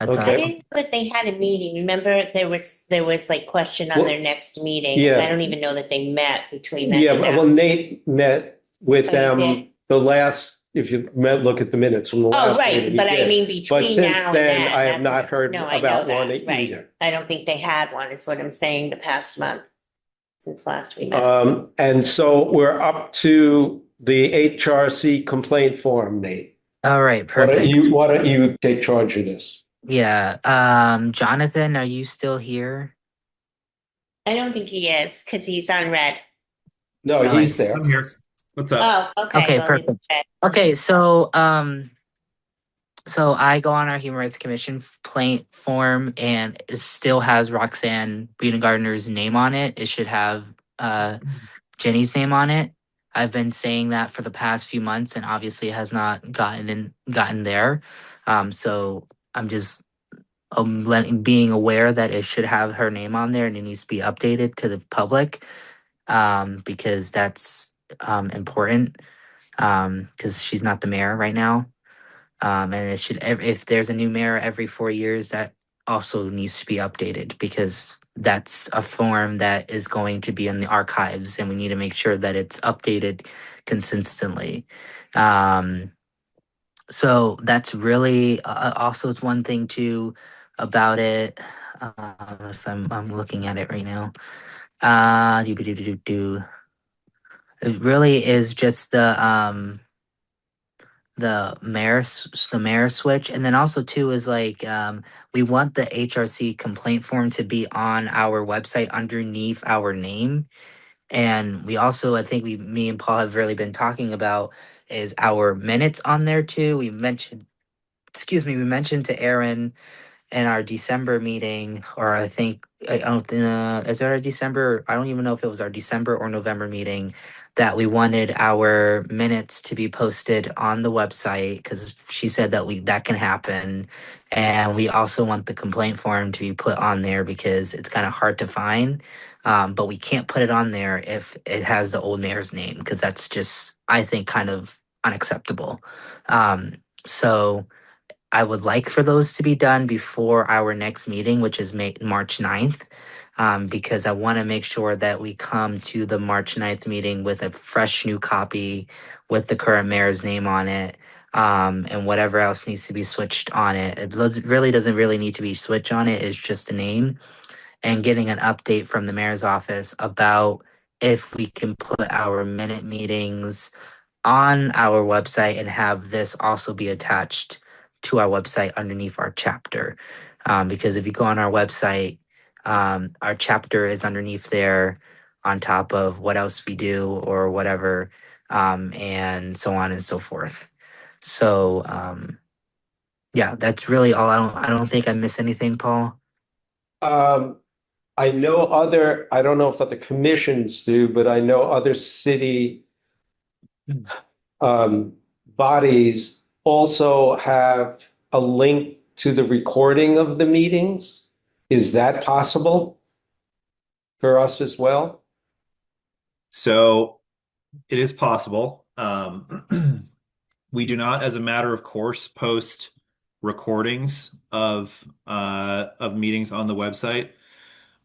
That's all. I Okay. didn't know that they had a meeting. Remember, there was like question on Well, their next meeting. yeah. I don't even know that they met between then Yeah, and well, now. Nate met with Oh, you them did? the last, if you look at the minutes from the Oh, last meeting. right, he but I did. mean But between since now and then, then. I have that's not what- heard no, I know about one that, right. either. I don't think they had one, is what I'm saying, the past month, since last we met. And so we're up to the HRC complaint form, Nate. All right, Why don't perfect. why don't you take charge of this? Yeah. Jonathan, are you still here? I don't think he is, because he's on red. No, No, he's there. I'm here. What's up? Oh, okay. Okay, well, perfect. Okay, so I go on our Human Rights Commission complaint form, and it still has Roxanne Brina Gardner's name on it. It should have Jenny's name on it. I've been saying that for the past few months, and obviously it has not gotten there. So I'm just being aware that it should have her name on there, and it needs to be updated to the public, because that's important, because she's not the mayor right now. And it should, if there's a new mayor every 4 years, that also needs to be updated, because that's a form that is going to be in the archives, and we need to make sure that it's updated consistently. So that's really also, it's one thing too about it. If I'm looking at it right now, it really is just the mayor switch, and then also too is like, we want the HRC complaint form to be on our website underneath our name. And we also, I think me and Paul have really been talking about is our minutes on there too. We mentioned to Aaron in our December meeting, or I think I don't is it our December? I don't even know if it was our December or November meeting that we wanted our minutes to be posted on the website because she said that that can happen, and we also want the complaint form to be put on there because it's kind of hard to find. But we can't put it on there if it has the old mayor's name because that's just, I think, kind of unacceptable. So I would like for those to be done before our next meeting, which is March 9th, because I want to make sure that we come to the March 9th meeting with a fresh new copy with the current mayor's name on it, and whatever else needs to be switched on it. Really doesn't really need to be switched on it. It's just a name, and getting an update from the mayor's office about if we can put our minute meetings on our website and have this also be attached to our website underneath our chapter. Because if you go on our website, our chapter is underneath there on top of what else we do or whatever, and so on and so forth. So, yeah, that's really all. I don't think I miss anything, Paul. I know I don't know if other commissions do, but I know other city bodies also have a link to the recording of the meetings. Is that possible for us as well? So it is possible. We do not, as a matter of course, post recordings of meetings on the website.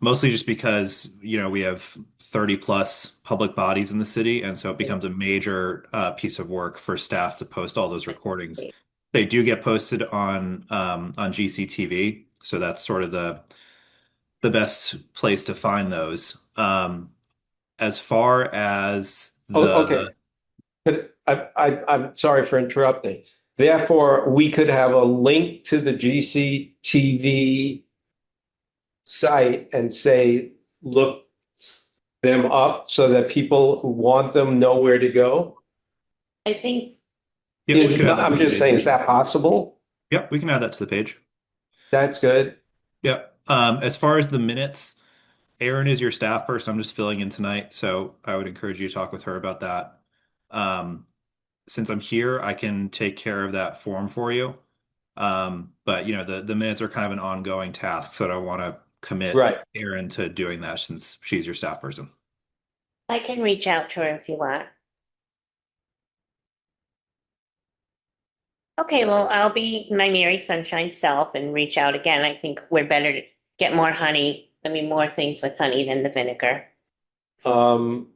Mostly just because, we have 30 plus public bodies in the city, and so it becomes a major piece of work for staff to post all those recordings. They do get posted on GCTV, so that's sort of the best place to find those. As far as Okay. But I'm sorry for interrupting. Therefore, we could have a link to the GCTV site and say, look them up so that people who want them know where to go. I think Yeah, we can add that I'm to the just page. saying, is that possible? Yep, we can add that to the page. That's good. Yep. As far as the minutes, Erin is your staff person. I'm just filling in tonight, so I would encourage you to talk with her about that. Since I'm here, I can take care of that form for you. But the minutes are kind of an ongoing task, so I don't want to commit Right. Erin to doing that since she's your staff person. I can reach out to her if you want. Okay, well, I'll be my Mary Sunshine self and reach out again. I think we're better to get more honey. I mean, more things with honey than the vinegar. Okay.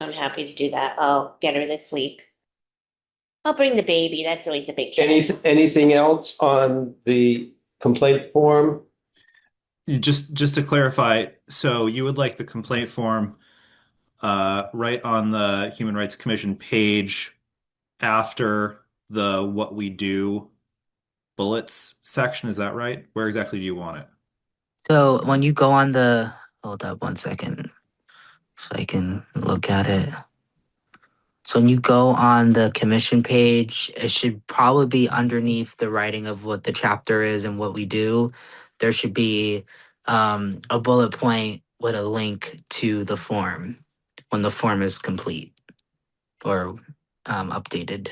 I'm happy to do that. I'll get her this week. I'll bring the baby. That's always a big kid. Anything else on the complaint form? Just to clarify, so you would like the complaint form right on the Human Rights Commission page after the what we do bullets section, is that right? Where exactly do you want it? So when you go on hold up one second so I can look at it. So when you go on the commission page, it should probably be underneath the writing of what the chapter is and what we do. There should be a bullet point with a link to the form when the form is complete or updated.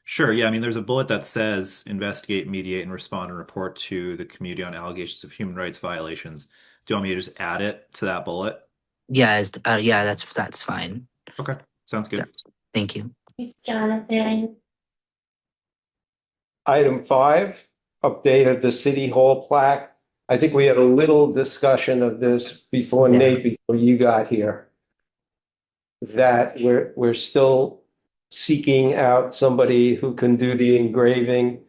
Sure. Yeah. I mean, there's a bullet that says investigate, mediate, and respond and report to the community on allegations of human rights violations. Do you want me to just add it to that bullet? Yeah, yeah, that's fine. Okay. Sounds good. Yeah. Thank you. Thanks, Jonathan. Item 5, update of the city hall plaque. I think we had a little discussion of this before, Yeah. Nate, before you got here. That we're still seeking out somebody who can do the engraving,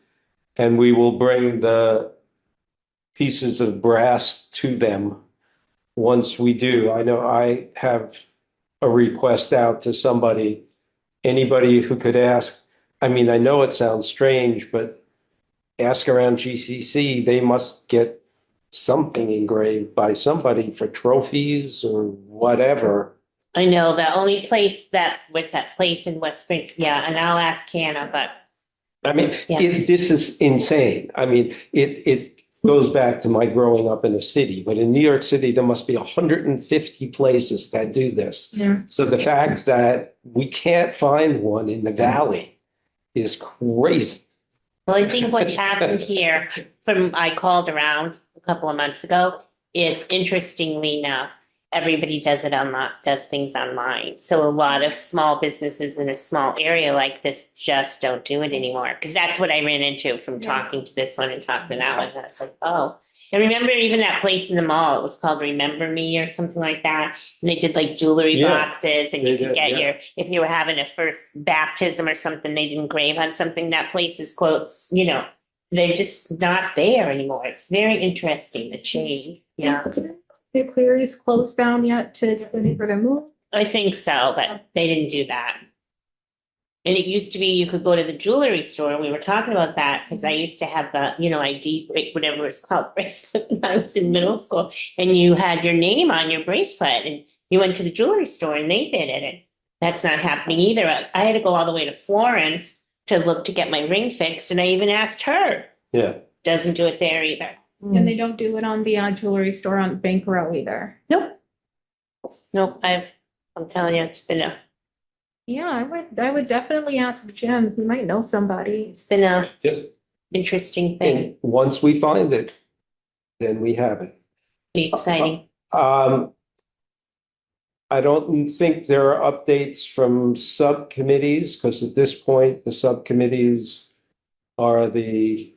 and we will bring the pieces of brass to them once we do. I know I have a request out to anybody who could ask. I mean, I know it sounds strange, but ask around GCC, they must get something engraved by somebody for trophies or whatever. I know the only place that was that place in West Spring. Yeah, and I'll ask Hannah, but I mean, Yeah. this is insane. I mean, it goes back to my growing up in the city, but in New York City, there must be 150 places that do this. Yeah. So the fact that we can't find one in the valley is crazy. Well, I think what happened here I called around a couple of months ago is interestingly enough, everybody does things online. So a lot of small businesses in a small area like this just don't do it anymore. Because that's what I ran into from talking to this one and talking to that one. And I was like, oh. And remember even that place in the mall, it was called Remember Me or something like that. And they did like jewelry Yeah. boxes and They you could did, get yeah. if you were having a first baptism or something, they'd engrave on something. That place is closed, they're just not there anymore. It's very interesting, the change. Yeah, The Cleary's closed down yet to get ready for the move? I think so, but they didn't do that. And it used to be you could go to the jewelry store. We were talking about that because I used to have the, ID, whatever it's called, bracelet when I was in middle school. And you had your name on your bracelet and you went to the jewelry store and they did it. And that's not happening either. I had to go all the way to Florence to get my ring fixed. And I even asked her. Yeah. Doesn't do it there either. And they don't do it on the jewelry store on Bank Row either. Nope. Nope. I'm telling you, it's been Yeah, I would definitely ask Jim. He might know somebody. it's been a Just, interesting thing. and once we find it, then we have it. Be exciting. I don't think there are updates from subcommittees, because at this point, the subcommittees are the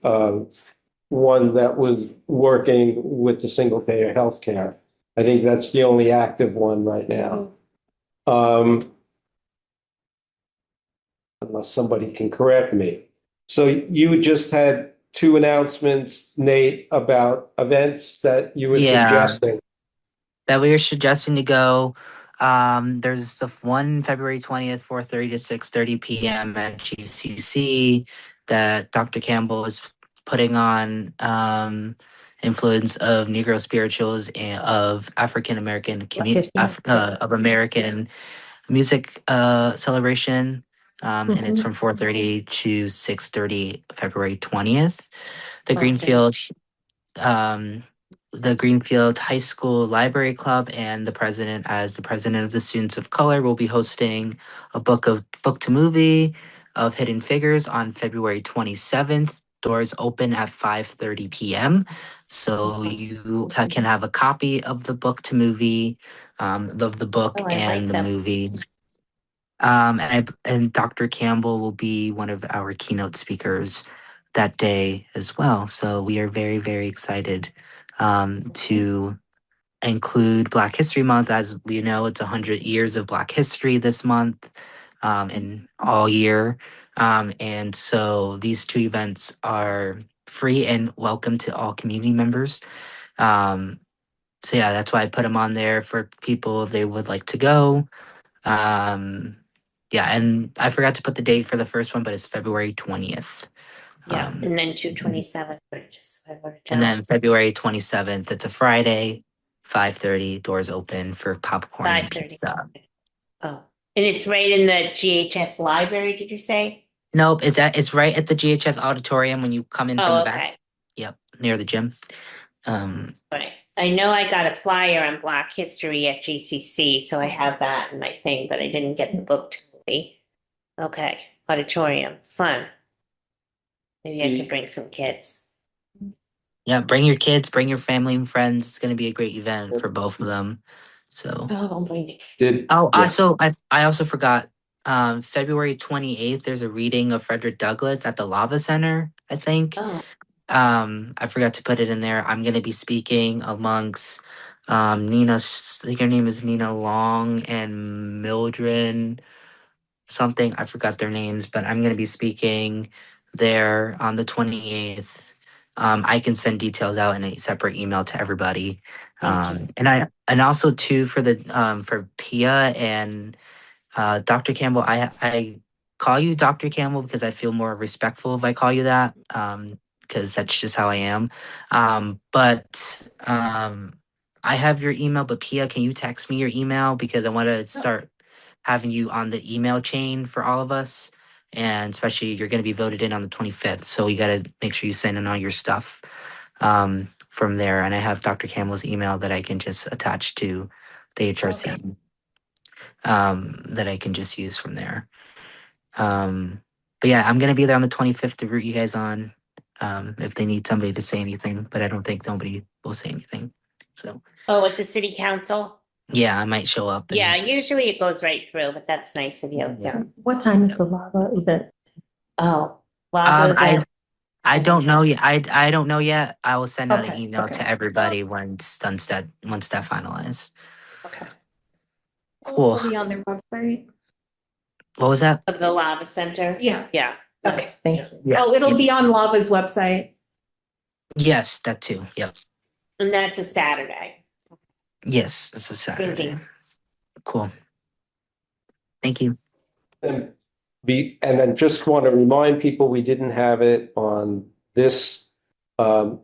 one that was working with the single payer healthcare. I think that's the only active one right now. Unless somebody can correct me. So you just had two announcements, Nate, about events that you were Yeah. suggesting. That we are suggesting to go. There's the one February 20th, 4:30 to 6:30 p.m. at GCC that Dr. Campbell is putting on influence of Negro spirituals and of African American community of American music celebration. And it's from 4:30 to 6:30 February 20th. The Greenfield High School Library Club and the president of the Students of Color will be hosting a book to movie of Hidden Figures on February 27th. Doors open at 5:30 p.m. So you can have a copy of the book to movie, of the book Oh, I and like the that. movie. And Dr. Campbell will be one of our keynote speakers that day as well. So we are very, very excited to include Black History Month. As we know, it's 100 years of Black history this month and all year. And so these two events are free and welcome to all community members. So yeah, that's why I put them on there for people if they would like to go. Yeah, and I forgot to put the date for the first one, but it's February 20th. Yeah, and then 2/27. And then February 27th, it's a Friday, 5:30, doors open for popcorn and 5:30. pizza. Oh, and it's right in the GHS library, did you say? Nope, it's right at the GHS auditorium when you come in from Oh, the back. okay. Yep, near the gym. Right. I know I got a flyer on Black History at GCC, so I have that in my thing, but I didn't get the book to movie. Okay, auditorium, fun. Maybe I could bring some kids. Yeah, bring your kids, bring your family and friends. It's going to be a great event for both of them. So. Oh, don't bring it. Yeah. I also forgot. February 28th, there's a reading of Frederick Douglass at the Lava Center, I think. Oh, I forgot to put it in there. I'm going to be speaking amongst Nina, I think her name is Nina Long and Mildred something. I forgot their names, but I'm going to be speaking there on the 28th. I can send details out in a separate email to everybody. And also too for Pia and Dr. Campbell, I call you Dr. Campbell because I feel more respectful if I call you that, because that's just how I am. But I have your email, but Pia, can you text me your email because I want to start having you on the email chain for all of us, and especially you're going to be voted in on the 25th. So you got to make sure you send in all your stuff from there. And I have Dr. Campbell's email that I can just attach to the HRC that I can just use from there. But yeah, I'm going to be there on the 25th to root you guys on if they need somebody to say anything, but I don't think nobody will say anything. So Oh, at the city council? yeah, I might show up. Yeah, usually it goes right through, but that's nice of you. Yeah. What time is the lava event? Oh, lava event. I don't know yet. I don't know yet. I will send out an Okay, email okay. to everybody once that finalized. Okay. Cool. It'll be on their website. What was that? Of the lava center? Yeah. Yeah. Okay, thank you. Yeah. Oh, it'll be on Lava's website. Yes, that too. Yep. And that's a Saturday. Yes, it's a Saturday. Mhm. Cool. Thank you. And then just want to remind people, we didn't have it on this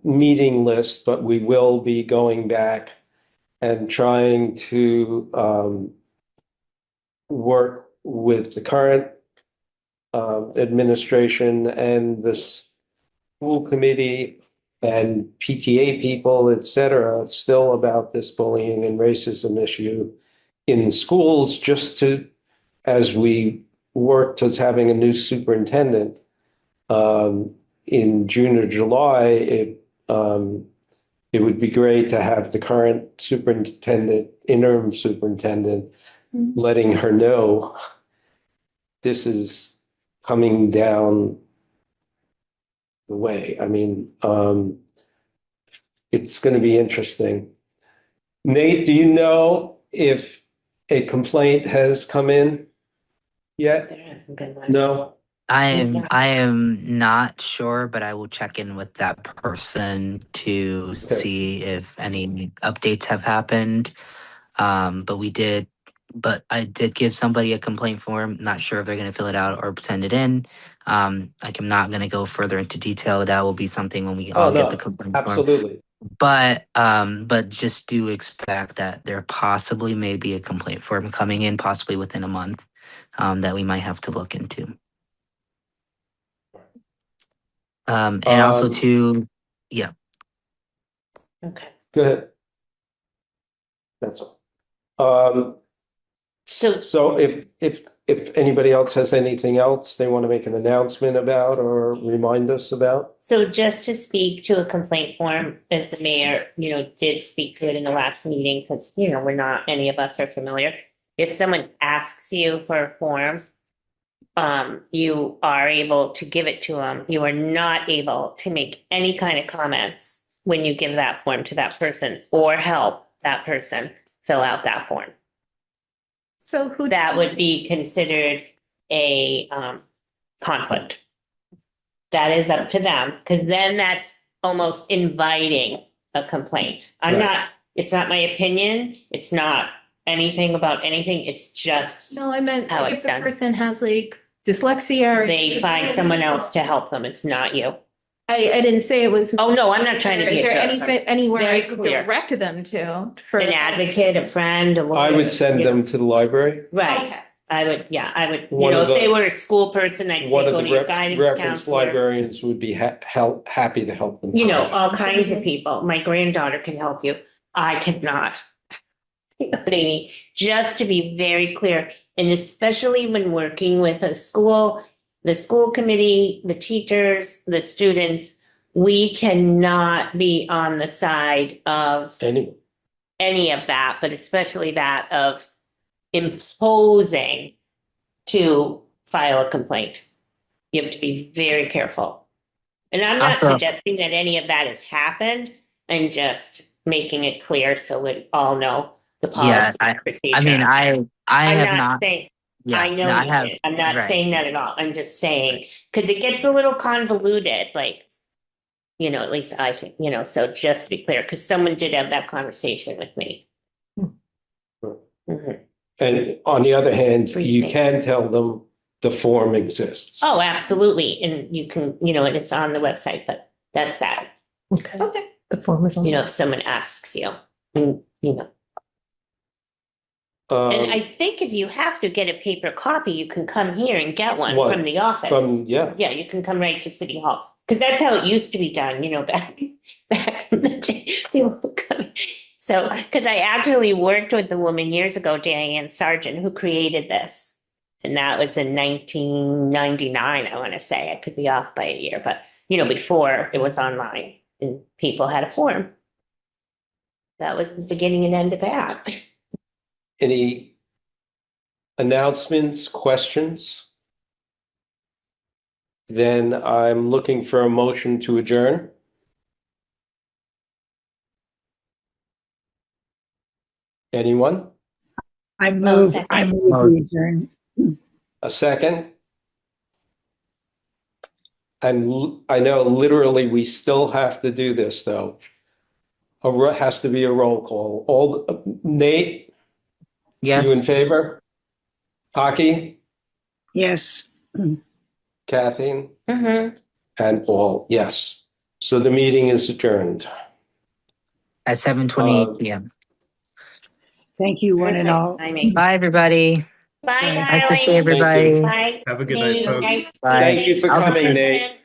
meeting list, but we will be going back and trying to work with the current administration and the school committee and PTA people, et cetera, still about this bullying and racism issue in schools, just to, as we work towards having a new superintendent in June or July, it would be great to have the current superintendent, interim superintendent, letting her know this is coming down the way. I mean, it's going to be interesting. Nate, do you know if a complaint has come in yet? There hasn't been one. No? I Yeah. am not sure, but I will check in with that person to see if any updates have happened. But I did give somebody a complaint form. Not sure if they're going to fill it out or send it in. Like I'm not going to go further into detail. That will be something when we all get the complaint form. Absolutely. But just do expect that there possibly may be a complaint form coming in, possibly within a month, that we might have to look into. And also yeah. Okay. Go ahead. That's all. So if anybody else has anything else they want to make an announcement about or remind us about? So just to speak to a complaint form, as the mayor, did speak to it in the last meeting, because, we're not, any of us are familiar. If someone asks you for a form, you are able to give it to them. You are not able to make any kind of comments when you give that form to that person or help that person fill out that form. So who That would be considered a conflict. That is up to them, because then that's almost inviting a complaint. It's not my opinion. It's not anything about anything. It's just No, I meant how if it's the done. person has like dyslexia or They find someone else to help them. It's not you. I didn't say it was. Oh, no, I'm not trying to be Is a there jerk. anywhere I It's very could clear. direct them to? For An advocate, a friend, a lawyer. I would send them to the library. Right. Okay. I would, you One know, of if they the- were a school person, I'd say One of go the to your guidance reference counselor. librarians would be happy to help them. All kinds of people. My granddaughter can help you. I cannot. You know what I mean? Just to be very clear, and especially when working with a school, the school committee, the teachers, the students, we cannot be on the side of Anyway, any of that, but especially that of imposing to file a complaint. You have to be very careful. And I'm not Also- suggesting that any of that has happened. I'm just making it clear so we all know the policy and procedure. I mean, I I'm have not saying, Yeah, I know no, I you have. did. I'm not right. saying that at all. I'm just saying, because it gets a little convoluted, like, at least I think, so just to be clear, because someone did have that conversation with me. Mhm. and on the other hand, you Freezing. can tell them the form exists. Oh, absolutely. And you can, and it's on the website, but that's that. Okay, Okay. the form is on. If someone asks you, and, And I think if you have to get a paper copy, you can come here and get one What? from the office. Yeah. Yeah, you can come right to City Hall, because that's how it used to be done, back in the day. People would come. So, because I actually worked with the woman years ago, Diane Sargent, who created this. And that was in 1999, I want to say. I could be off by a year, but, before it was online and people had a form. That was the beginning and end of that. Any announcements, questions? Then I'm looking for a motion to adjourn. Anyone? I move second. we adjourn. A second? And I know literally we still have to do this, though. Has to be a roll call. Nate, you in Yes. favor? Hockey? Yes. Kathleen? Mm-hmm. And Paul, yes. So the meeting is adjourned. At 7:28 p.m. Thank you, one and all. Bye, everybody. Bye, Bye. Nice to see darling. everybody. Bye. Have a good night, Nate. folks. Nice Bye. Thank you for I'll- coming, Nate.